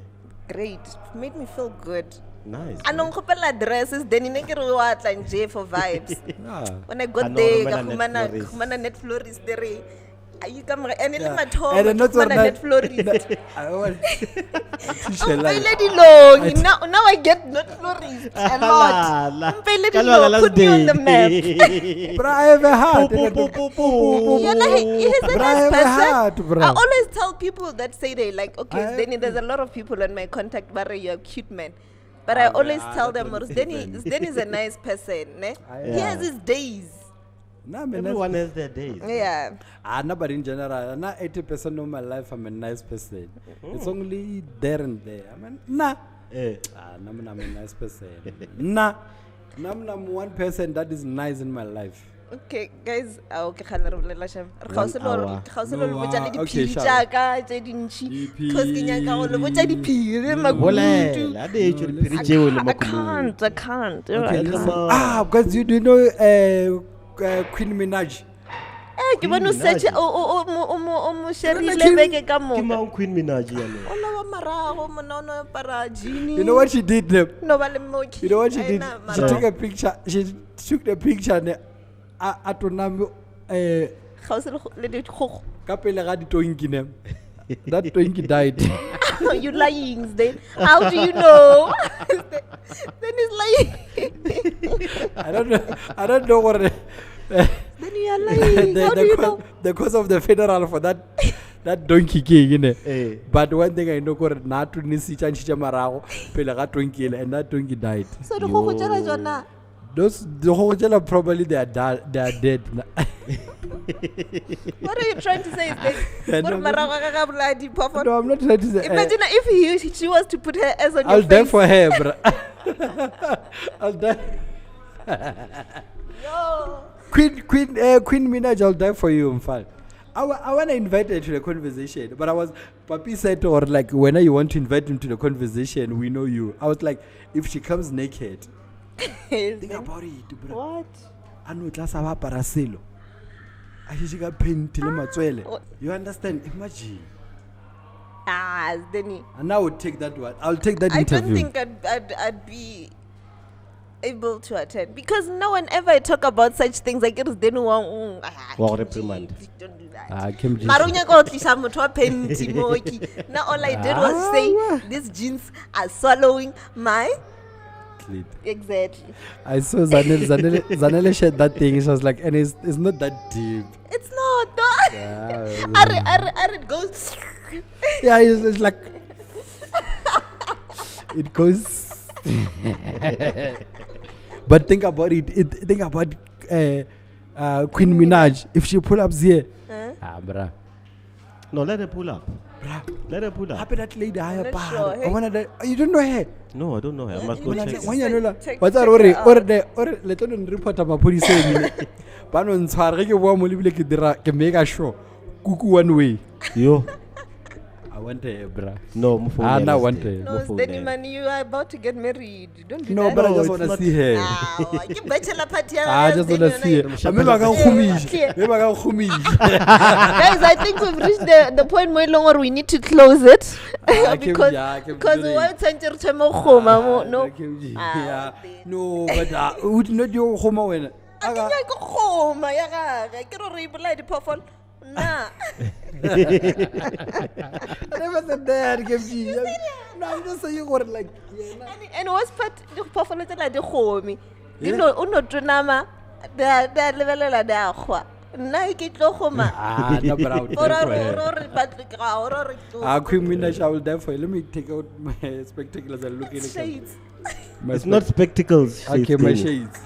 great. Made me feel good. Nice. I don't addresses. Then in and J for vibes. Yeah. When I got Ano, there, romela net florist. kumana net florist there. You come and Yeah. my top, And not so net florist. I want I'm lady long. Now I get net florist a lot. Lady long. Put me on the map. But I have a heart. Yeah, like, he's a But I have nice a person. heart, bro. I always tell people that say they like, okay, I- Sdeni, there's a lot of people on my contact, but you're a cute man. But I always yeah, tell that's them, what it is, Sdeni is a nice person. Ne? He Yeah. has his days. Nah, man, Everyone has their days. Yeah. no, but in general, not 80% of my life, I'm a nice person. It's only there and there. I mean, nah. Eh. I'm a nice person. Nah. I'm one person that is nice in my life. Okay, guys. Okay, khana re bolela shame. Re hour. kgauselo le botsa le No, okay, diphiri sure. tjaka tse dintši. Diphiri. Cause ke nyaka go le botsa diphiri makutu. Bolela, ade e tšwe diphiri tšeo le I makulung. can't. I can't. Okay, I listen. can't. Because you do know Queen Minaj. Ke bona o search o mo sharile beke ka mo. Ke mang Queen Minaj yana? O la wa marago monono para jeans. You know what she did? No ba le moki. You know what she did? Aina She marago. took a picture. She took the picture. Atonami Kgauselo le dikgogo. ka pele ga ditonki ne. That twinkie died. You lying, Sdeni. How do you know? Then he's lying. I don't know what. Then you are lying. How do you know? The cause of the funeral for that donkey king, you know. Eh. But one thing I know, na to nisi chanchicha marago pele ga donkey and that donkey died. So the kgogo tjela jona. The whole jela probably they are dead. What are you trying to say, Sdeni? Gore marago ka ka bolaya diphoofolo. No, I'm not trying to say. Imagine if she was to put her ass on I'll your die face. for her, bro. I'll die. Yo. Queen Minaj, I'll die for you, Mfal. I want to invite her to the conversation, but Papi said to her, like, when you want to invite him to the conversation, we know you. I was like, if she comes naked, think about it, bro. What? Anu tla sa ba paraselo. A she got paint le matswele. What? You understand? Imagine. Ah, Sdeni. And I would take that one. I'll take that I interview. don't think I'd be able to attend because now whenever I talk about such things, I get Sdeni Wa reprimand. Don't do that. Kim G. Marunya ko tlisha motho wa penti moki. Now all I did was say these jeans are swallowing my exactly. I saw Zanele shared that thing. She was like, and it's not that deep. It's not that. Yeah. It goes. Yeah, it's like it goes. But think about it. Think about Queen Minaj. If she pull up here, bruh. No, let her pull up. Let her pull up. Happy that lady higher not bar. sure, hey? I wanna that. You don't know her. No, I don't know her. I must go When check. I- When you know Check- what's check that? her out. Or let on report a mapodisa. Bano ntshware ke bua mo lebile ke dira ke make sure kuku one way. Yo. I want her, bruh. No, mo phone Ah, yena now Sdeni. one day. No, Mo phone Sdeni yena. man, you are about to get married. Don't do No, that. but I No, just it's wanna not- see her. Ah, ke bachelor party ya I just wanna Sdeni see her. yona. Maybe I can Yeah, khumisha. clear. Maybe I can khumisha. Guys, I think we've reached the point where longer we need to close it I because can do why it. tshwanetse re thome go goma mo no. Yeah. No, but would not you khoma wena. A ke nyake goma ya gaga ke re re bolaya diphoofolo na. I never said that, KMG. No, I'm just saying what like. And what's part diphoofolo tsela di gomi di no o no tsunama da lebelela da gwa nna ke tlo goma. Ah, no, but I would Ora die for her. ora batla ka ora re tlo. Ah, Queen Minaj, I will die for her. Let me take out my spectacles and look in the camera. Shades. My It's not spectacles. Okay, Sdeni. my shades.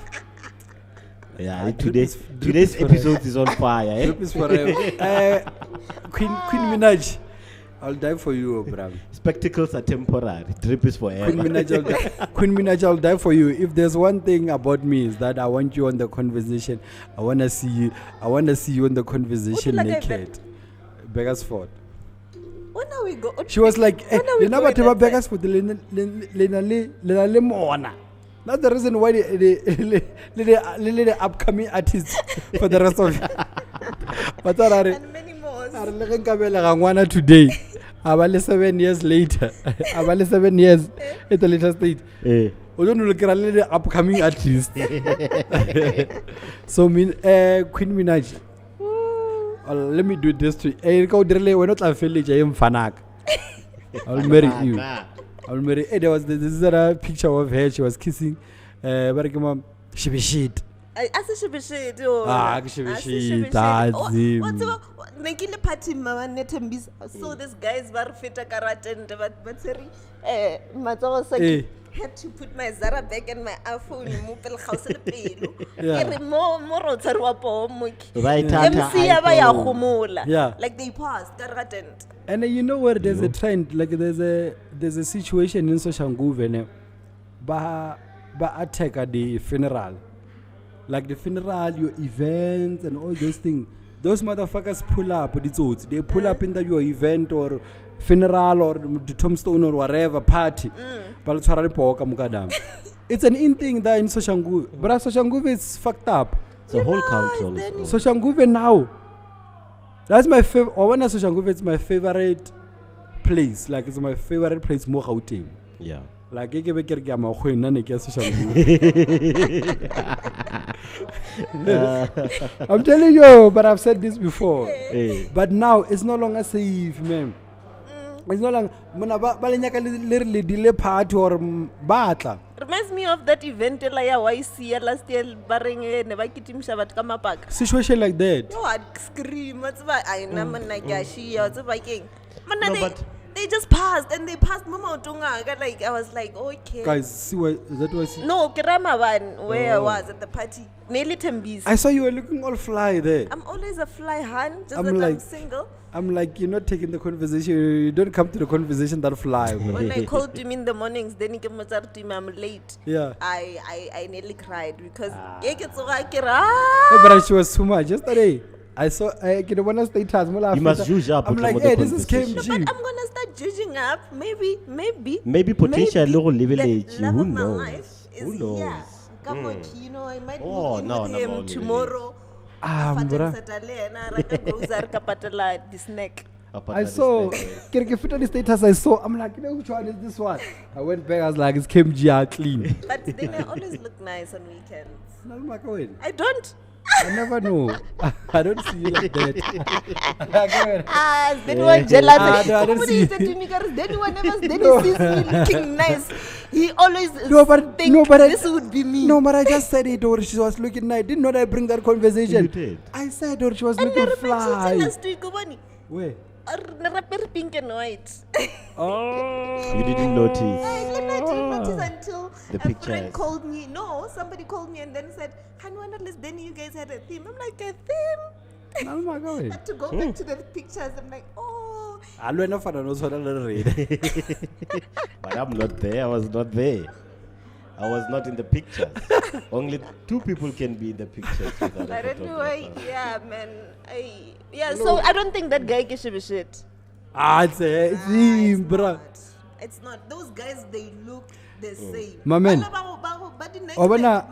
Yeah, drip is today's forever. episode is on fire. Eh? Drip is forever. Queen Minaj, I'll die for you, bro. Spectacles are temporary. Drip is forever. Queen Minaj, I'll die for you. If there's one thing about me is that I want you on the conversation. I wanna see you. I wanna see you on the conversation like naked. Beggarsford. When are we go? She was like, When are we "Lena going batho ba that Beggarsford le le mona." That's the reason why the upcoming artists for the rest of but and many more. today. About 7 years later, about 7 years at the later stage. Eh. We don't look at the upcoming artist. So Queen Minaj. Let me do this to you. We're not a village. I am fanak. I'll marry you. I'll marry. There was this is a picture of her. She was kissing. She be shit. She be shit. She be shit. That's him. Nekile party mama netembis. So this guys were fit a karate and but sorry. Matso saki. Had to put my Zara bag and my iPhone mupel house le pelo. Ere mo rotsarwa po moki. Right MC aba ya khumula. Yeah. Like they passed karate. And you know where there's a trend, like there's a situation in Soshanguve, ba attack at the funeral, like the funeral, your events and all those things. Those motherfuckers pull up. They pull up into your event or funeral or the tombstone or whatever party. It's an in thing there in Soshanguve, but Soshanguve is fucked up. It's a whole culture. Soshanguve now. That's my favorite. Owana Soshanguve, it's my favorite place. Like it's my favorite place more Gauteng. Yeah. Like I'm telling you, but I've said this before. But now it's no longer safe, man. It's no longer party or batla. Reminds me of that event like YC last year bareng never kitim shabat kama park. Situation like that. No, I'd scream. What's about I know man like Yashi or King. No, They just passed and they passed Mama Otunga. I was like, okay. Guys, see what that was. No, Kerama one where I was at the party. Nearly Tembis. I saw you were looking all fly there. I'm always a fly hand, just I'm that like- I'm single. I'm like, you're not taking the conversation. You don't come to the conversation that fly. bro. When I called him in the mornings, then he came to him, I'm late. Yeah. I nearly cried because Hey, but she was too much. Yesterday, I saw. You must juice up. I'm like, with hey, the this is conversation. KMG. But I'm gonna start judging up. Maybe Maybe potential little the village. love Who of my knows? life is Who knows? here. Kamoki, you know, I might Oh, move in no, with no, him no, tomorrow. Bruh. I saw. The status I saw. I'm like, you know which one is this one? I went back. I was like, it's KMG clean. But then I always look nice on weekends. I I don't. never know. I don't see you like that. Then one jealous. No, I don't Somebody see. said to me, "Guys, then whenever Sdeni sees me looking nice, he always thinks this would be me." No, but I just said it, or she was looking nice. Didn't know that I bring that conversation. You did. I said, or she was And looking the fly. last week, Gubani, Where? pink and white. Oh. You didn't notice. I didn't notice until The a friend pictures. called me. No, somebody called me and then said, "Hanwana, Sdeni, you guys had a theme." I'm like, a theme? Oh my God. I had to go back to the pictures. I'm like, oh. I don't know if I know what I'm read. But I'm not there. I was not there. I was not in the pictures. Only 2 people can be in the pictures. without a But anyway, photographer. yeah, man. So I don't think that guy can be shit. It's him, bruh. It's not. Those guys, they look the same. My man. Obana.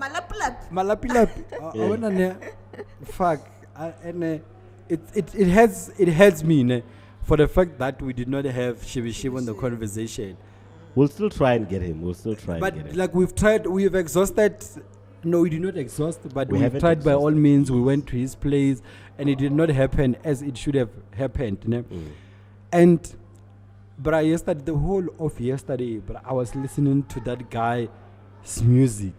Malapilap. Fuck. And it hurts me for the fact that we did not have Shibi on the conversation. We'll still try and get him. We'll still try and But get him. like we've exhausted. No, we did not exhaust, but We we haven't tried by all exhausted. means. We went to his place, and it did not happen as it should have happened. And, but yesterday, the whole of yesterday, but I was listening to that guy's music,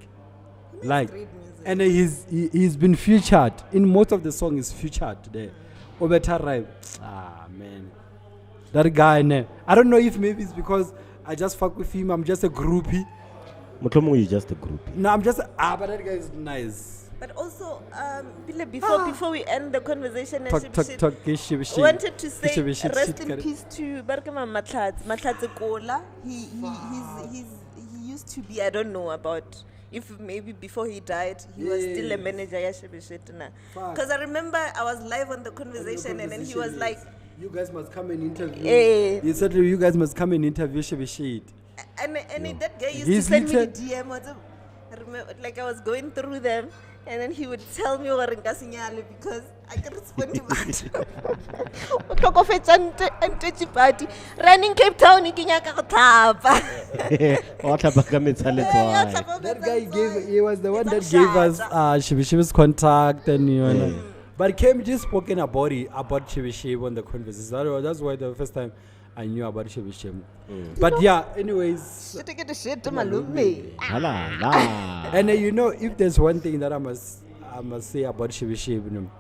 like, great music. and he's been featured in most of the song. Is featured there. Obeta Rai, man, that guy. I don't know if maybe it's because I just fuck with him. I'm just a groupie. Motomo is just a group. No, I'm just but that guy is nice. But also, before we end the conversation, I Talk. wanted to say Shit, rest in shit, peace to Barkama Matlatse Kola. He used to be, I don't know about if maybe before he died he was still a manager because I remember I was live on the conversation and then he was like, you guys must come and interview. Eh. He said you guys must come and interview Shit. and that guy used He's to send me the literally- DM. I remember, like I was going through them, and then he would tell me what because I can respond to that. Talk of it and party running Cape Town. That guy he was the one that gave us Shibishi's contact and you know. But KMG spoken about Shibishib on the conversation. That's why the first time I knew about Shibishib. But yeah, anyways. And you know, if there's one thing that I must say about Shibishib, you know,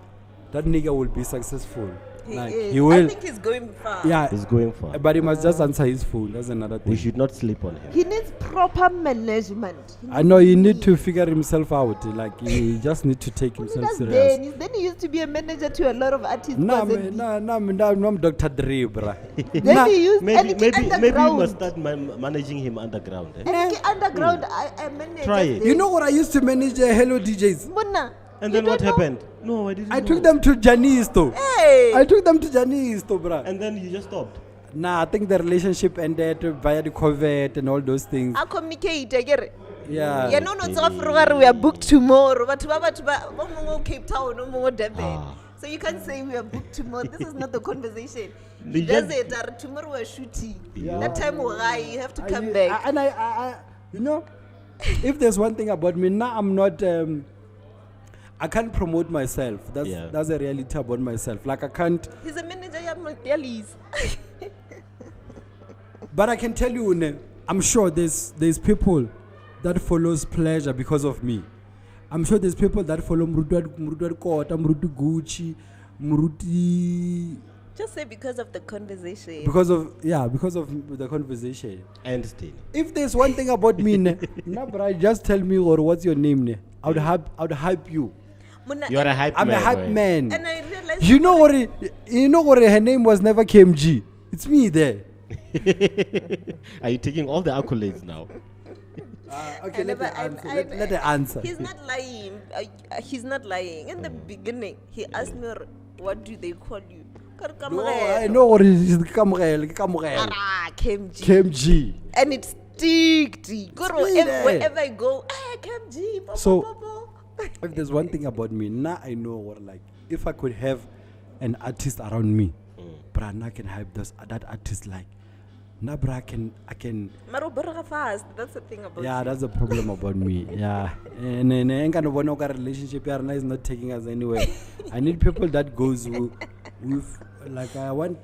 that nigga will be successful. He will. I think he's going far. Yeah, He's going for. but he must just answer his phone. That's another thing. We should not sleep on him. He needs proper management. I know he need to figure himself out. Like he just need to take himself serious. Then he used to be a manager to a lot of artists. No, I'm Dr. Dre, bruh. Then he used Maybe you underground. must start managing him underground. Underground, I managed. Try it. You know what I used to manage Hello DJs? Mona, And you then what don't know? happened? No, I didn't. I know. took them to Janice though. Hey! I took them to Janice though, bruh. And then you just stopped. Nah, I think the relationship ended via the COVID and all those things. I communicate. I get it. Yeah. Yeah, no, we are booked tomorrow. But Cape Town, no Durban. So you can't say we are booked tomorrow. This is not the conversation. He does it. Tomorrow we're shooting. Yeah. That time you have to come back. And I, you know, if there's one thing about me, now I'm not. I can't promote myself. That's a reality about myself. Like I can't. He's a manager. Yeah, Liz. But I can tell you, ne, I'm sure there's people that follows pleasure because of me. I'm sure there's people that follow Mrudu Kota, Mrudu Gucci, Mrudu. Just say because of the conversation. Because of the conversation. And Sdeni. If there's one thing about me, ne, nah, but just tell me or what's your name, ne? I would hype you. Mona, You are a hype I'm man. a hype right? man. And I realized You know what? Her name was never KMG. It's me there. Are you taking all the accolades now? Okay, I let never- her answer. I- Let her answer. He's not lying. He's not lying. In the beginning, he asked me, "What do they call you?" No, I know what it is. Kamogelo. KMG. And it's stick. there. Wherever I go, KMG. So- If there's one thing about me, now I know what, like, if I could have an artist around me, bruh, now I can hype that artist, like, now bruh, I can Maro borga fast. That's the thing about yeah, you. that's the problem about me. Yeah. And then kind of one relationship here is not taking us anywhere. I need people that goes with like I want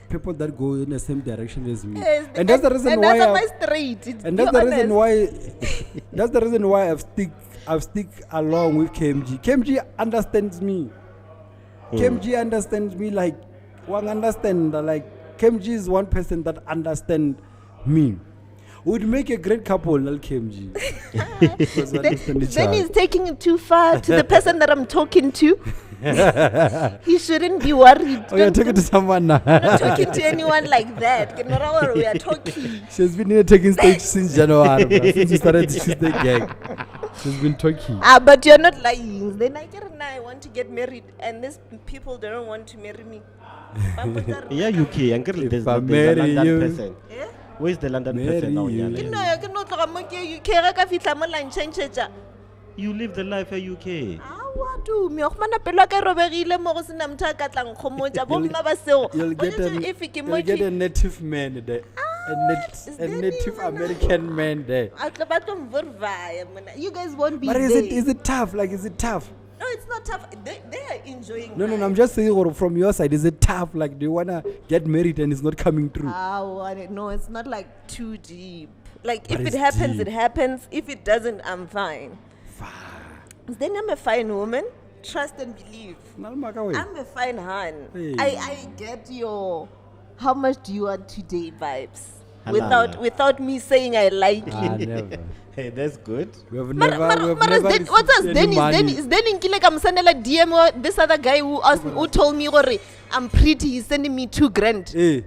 people that go in the same direction as me. Yes, And that's the reason and why that's I- my street. and that's the reason why I've stick along with KMG. KMG understands me. KMG understands me like one understand like KMG is one person that understands me. Would make a great couple, not KMG. Because we understand each Then other. he's taking it too far to the person that I'm talking to. He shouldn't be worried. Oh, you're talking to someone now. I'm not talking to anyone like that. We are talking. She's been here taking stage since January, bruh, since we started the TuesdayGang. She's been talking. But you're not lying. Then I want to get married, and these people don't want to marry me. Yeah, UK. Uncle, there's If I a marry London you- person. Yeah? Where's the London Marry person now? you. Nyale? You live the life at UK. You'll get a native man there. A native American man there. You guys won't be But there. is it tough? Like, is it tough? No, it's not tough. They are enjoying No, life. I'm just saying, or from your side, is it tough? Like, do you wanna get married and it's not coming through? No, it's not like too deep. Like, But if it's it happens, deep. it happens. If it doesn't, I'm fine. Then I'm a fine woman. Trust and believe. I'm a fine hun. Hey. I get your how much do you want today vibes. without me saying I like you. Never. Hey, that's good. We have Mara, never what's us? received any money. Sdeni nkile kam sendela DM this other guy who told me gore I'm pretty. He's sending me $2,000. Eh.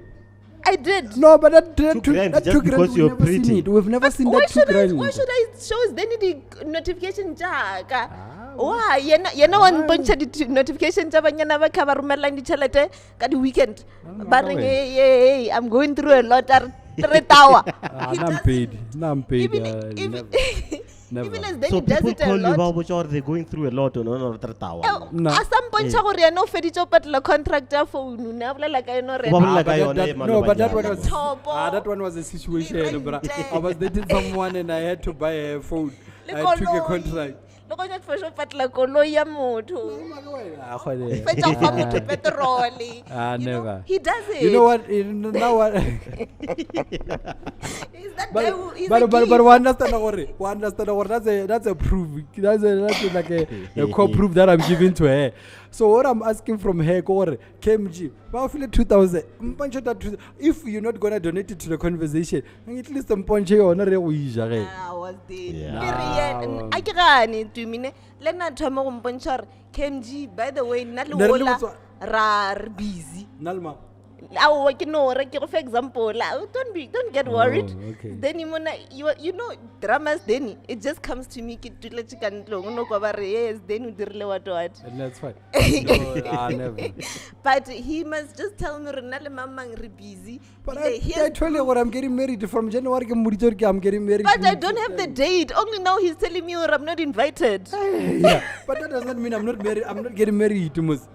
I did. No, but that $2,000 that just 2 grand, because we've you're never seen pretty. it. We've never seen Why that should 2 grand. I show Sdeni the notification jaka? Why? Yena one bunch of the notification jaba nyana ba ka ba romela di tšhelete ka di weekend. Ba reng hey, I'm going through a lot of 3 tower. I'm paid. Never. Even as So Sdeni does people it a call you lot. about which are they going through a lot or no tower. No. At some point, I know feditse patla contractor for nuna like I know No, but that one was Top. that one was a situation. Right But there. I was dating someone and I had to buy a phone. I took a contract. Look at for sure patla koloi ya motho. Ah, khwele. Fetsa fa motho petrol. Never. He does it. You know what? Now what? He's that guy who is But a we understand what that's a proof. That's like a core proof that I'm giving to her. So what I'm asking from her, KMG, I 2,000. If you're not gonna donate it to the conversation, at least some punch on a I was dead. Yeah. I can't do me. Let not tell me KMG, by the way, not rar busy. Nalma. For example, don't get worried. okay. Then you know dramas then it just comes to me Then And that's fine. No, never. but he must just tell me Renale mamang busy. But I told you what I'm getting married from January. I'm getting married. But I don't have the date. Only now he's telling me I'm not invited. Yeah, but that does not mean I'm not married. I'm not getting married to Mus.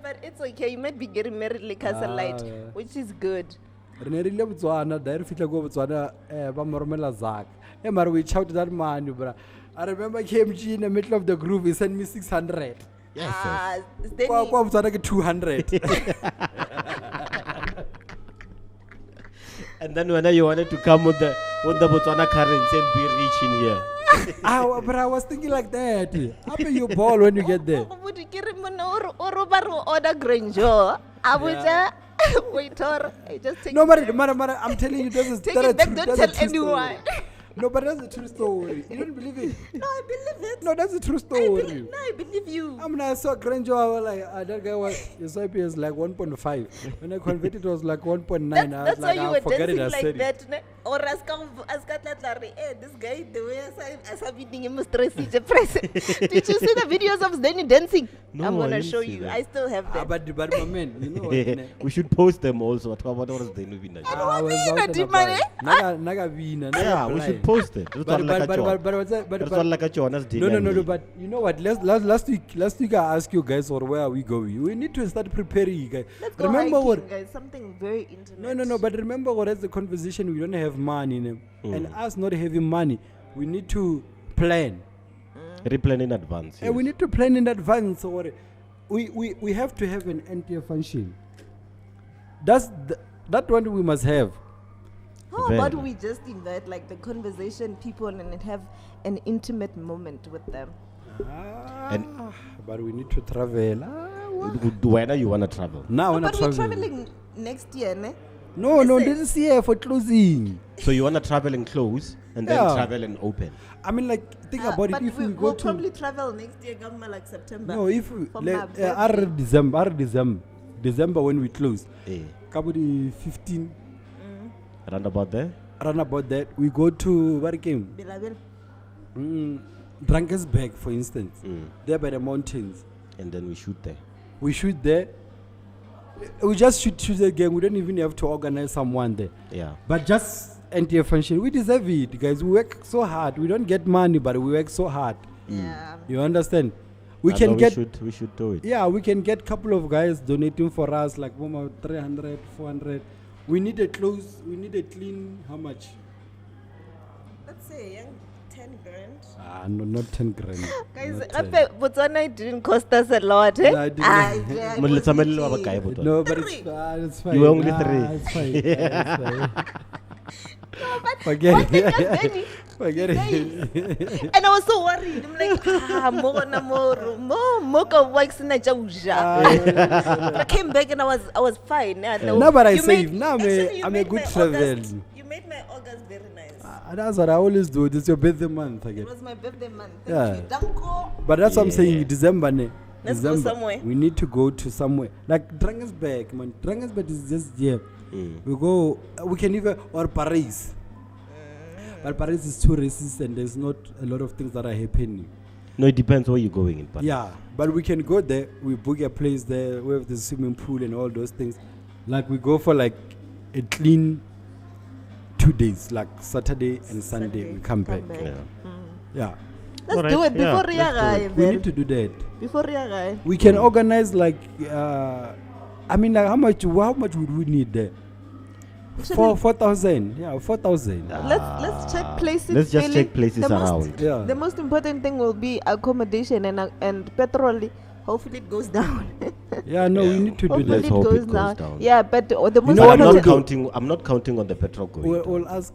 But it's okay. You might be getting married like as a light, which is good. We shouted that man, bro. I remember KMG in the middle of the groove. He sent me 600. Yes. Then 200. And then when you wanted to come with the Botswana currency and be rich in here. But I was thinking like that. How do you ball when you get there? Order Granger. Abuja. Wait, or just take No, but I'm telling you, this is take it back. Don't tell anyone. No, but that's a true story. You don't believe it? No, I believe it. No, that's a true story. I believe you. I mean, I saw Granger, I was like, that guy was, his IP is like 1.5. When I converted, it was like 1.9. I was That's why like, you I were forget it, I dancing said like it. that. Or as this guy, the way I saw meeting him, Did you see the videos of Sdeni dancing? No, I'm I going to didn't show see you. that. I still have them. But my man, you know what? We should post them also. What was the movie? I was Wabina, out and Dimane? about. Naga vina, naga Yeah, we blind. should post it. That's all like a Jonas dinner. No, but you know what? Last week I asked you guys, or where are we going? We need to start preparing, guys. Let's go Remember hiking, what? guys. Something very intimate. No. But remember what? That's the conversation. We don't have money, and us not having money, we need to plan. Replan in advance. And we need to plan in advance. Or we have to have an NTA function. That one we must have. How about we just invite like the conversation people and have an intimate moment with them? But we need to travel. When you want to travel? Now But we're traveling next year, ne? No, this year for closing. So you want to travel and close and then travel and open? I mean, like, think about it. But If we we'll go to probably travel next year, like September. no, if we, for like, my December when we close, Eh. Kabudi 15, Around about there? around about that, we go to what came Drakensberg, for instance, there by the mountains. And then we shoot there. We shoot there. We just shoot TuesdayGang. We don't even have to organize someone there. Yeah. But just NTA function, we deserve it, guys. We work so hard. We don't get money, but we work so hard. Yeah. You understand? We can get. We should do it. Yeah, we can get couple of guys donating for us, like 300, 400. We need a clean, how much? Let's say 10 grand. No, not 10 grand. Guys, Not 10. Botswana didn't cost us a lot. Eh? No, it didn't. Yeah, But let's have a little cheap. bit. No, but Three. it's fine. You were only Nah, three. It's fine. It's fine. No, but Forget one thing it. just Sdeni, Forget it. And I was so worried. I'm like, mocha wax in a jauja. I came back and I was fine. No, but I You saved. made- Now actually, you I'm a made good my travel. August- You made my August very nice. That's what I always do. It's your birthday month It again. was my birthday month. Yeah. Thank you. Danko. But that's what I'm saying. Yeah. December, ne? Let's go December. somewhere. We need to go to somewhere. Like Drangersberg, man. Drangersberg is just here. We go. We can even or Paris. But Paris is too racist and there's not a lot of things that are happening. No, it depends where you're going in Paris. Yeah, but we can go there. We book a place there. We have the swimming pool and all those things. Like we go for like a clean 2 days, like Saturday and Sunday. We come back. Yeah. Yeah, Let's Alright, do it yeah, before let's do Riagai. we need to do that. Before Riagai. We can organize like, I mean, like how much would we need there? Actually, 4,000. Yeah, 4,000. let's check places. Let's just Philly. check places The most- around. Yeah. The most important thing will be accommodation and petrol. Hopefully it goes down. Yeah, no, we need to do Hopefully Let's that. it hope goes it goes down. down. Yeah, but the most know But what I'm we'll not do? counting. I'm not counting on the petrol going. We'll down. ask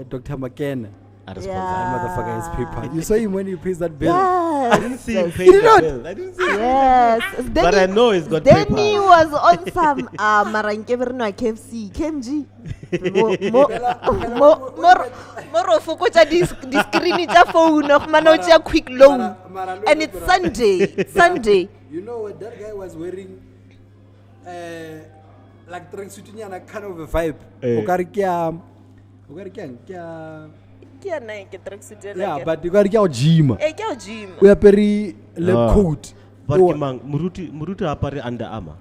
Dr. McKenna. I respond. Yeah. That motherfucker has paper. You saw him when he pays that bill. Yes. I didn't see him pay You the don't- bill. I didn't see him. Yes. But I know he's got Sdeni paper. was on some Marankeverno KFC. KMG. More focus on this screen tja phone of manocha quick loan. And it's Sunday. You know what that guy was wearing? Like tracksuit kind of a vibe. Eh. Yeah, but you got to gym. Hey, go gym. We are very lab coat. But Oh, Kimang, Muruti apare Under Armour.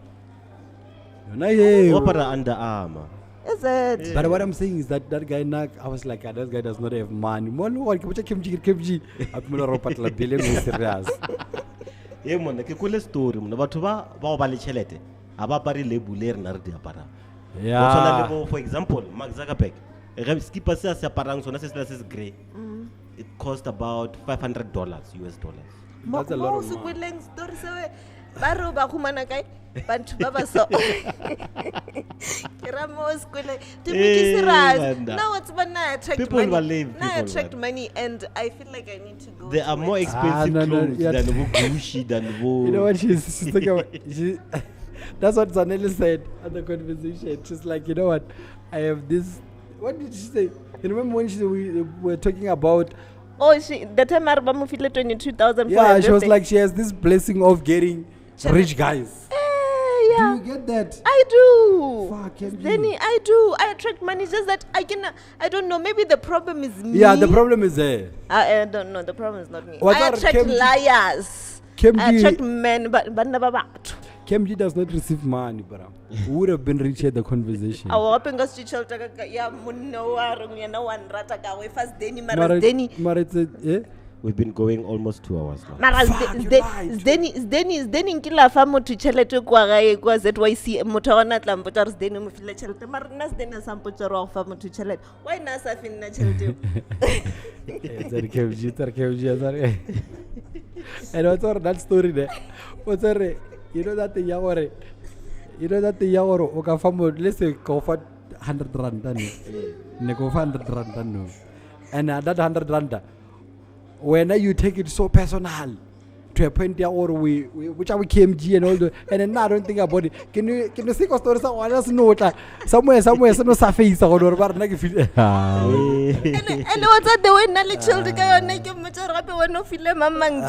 na ye. Opera Under Armour. Is it? But what I'm saying is that guy, I was like, that guy does not have money. Molo, what KMG. I'm going to ropat la billion serious. Ye mona ke kule story mona batho ba ba le chelete aba pare le buler na re di apara. Yeah. For example, Mark Zuckerberg. Re skipper se se aparang sona se se grey. It cost about $500 US dollars. That's a lot Mo of money. sekweleng story se ba ba khumana kae bantu ba ba so kira mo sekweleng to be serious Banda. now it's when I attract People money believe, now I people attract believe. money and I feel like I need to go There are to more it. expensive no, clothes yeah. than Gucci than You know what she's talking about? That's what Zanelli said at the conversation. She's like, you know what? I have this. What did she say? You remember when we were talking about? Oh, the time I remember 22,000 Yeah, she was like, she has this blessing of getting rich guys. yeah. Do you get that? I do. Fuck, MG. Then I do. I attract money. It's just that I don't know. Maybe the problem is me. Yeah, the problem is there. I don't know. The problem is not me. What's I that, attract Kemji? liars. Kemji- I attract men, but never back. KMG does not receive money, bro. We would have been rich at the conversation. I was hoping to chelter ya munno warung ya no one rata ka we first Sdeni Mara- mara Sdeni. Mara, it's a- eh? We've been going almost 2 hours now. Mara Fuck, you lied. Sdeni nkila fa motho chelete kwa gae kwa ZYC motho ona tla mpotsa Sdeni mo file chelete mara nna Sdeni sa mpotsa ro fa motho chelete why na sa finna chelete It's a KMG, sorry. And what's all that story there? What's all right? You know that thing, Yawore? You know that thing, Yaworo? Okafamo, let's say, go for 100 rand, ne go for 100 rand, no. And that 100 rand, when you take it so personal, to a point there, or which are we KMG and all the, and then now I don't think about it. Can you think of stories? Someone else know somewhere, no surface or bar like feel. and what's that the way na le chelete ka yona ke motsa gape wa no file mamang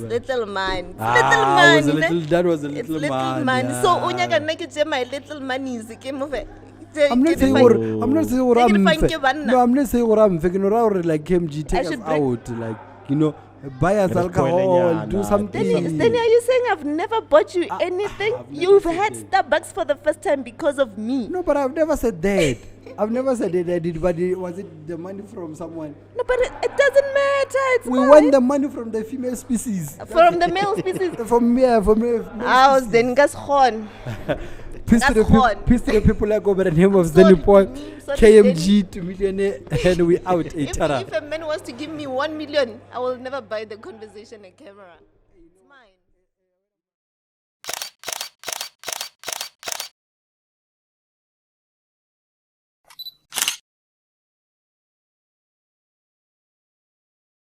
little man That was a it's little little man. man so unya ka nna ke tse my little monies ke mo fe I'm not saying I'm not saying Take it fine, ke banna. No, I'm not saying I'm faking around like KMG take I us should break- out, like buy us Let's alcohol, spoil do it, something. Then are you saying I've never bought you anything? I've never You've said had it. Starbucks for the first time because of me. No, but I've never said that. I've never said that I did, but was it the money from someone? No, but it doesn't matter. It's We mine. want the money from the female species. From the male species. From me, I was then gas horn. Peace to That's the gone. peace to the people like over the name of Sorry, Sdeni Poi, sorry, KMG to millionaire, and we out. If a man wants to give me 1 million, I will never buy the conversation and camera.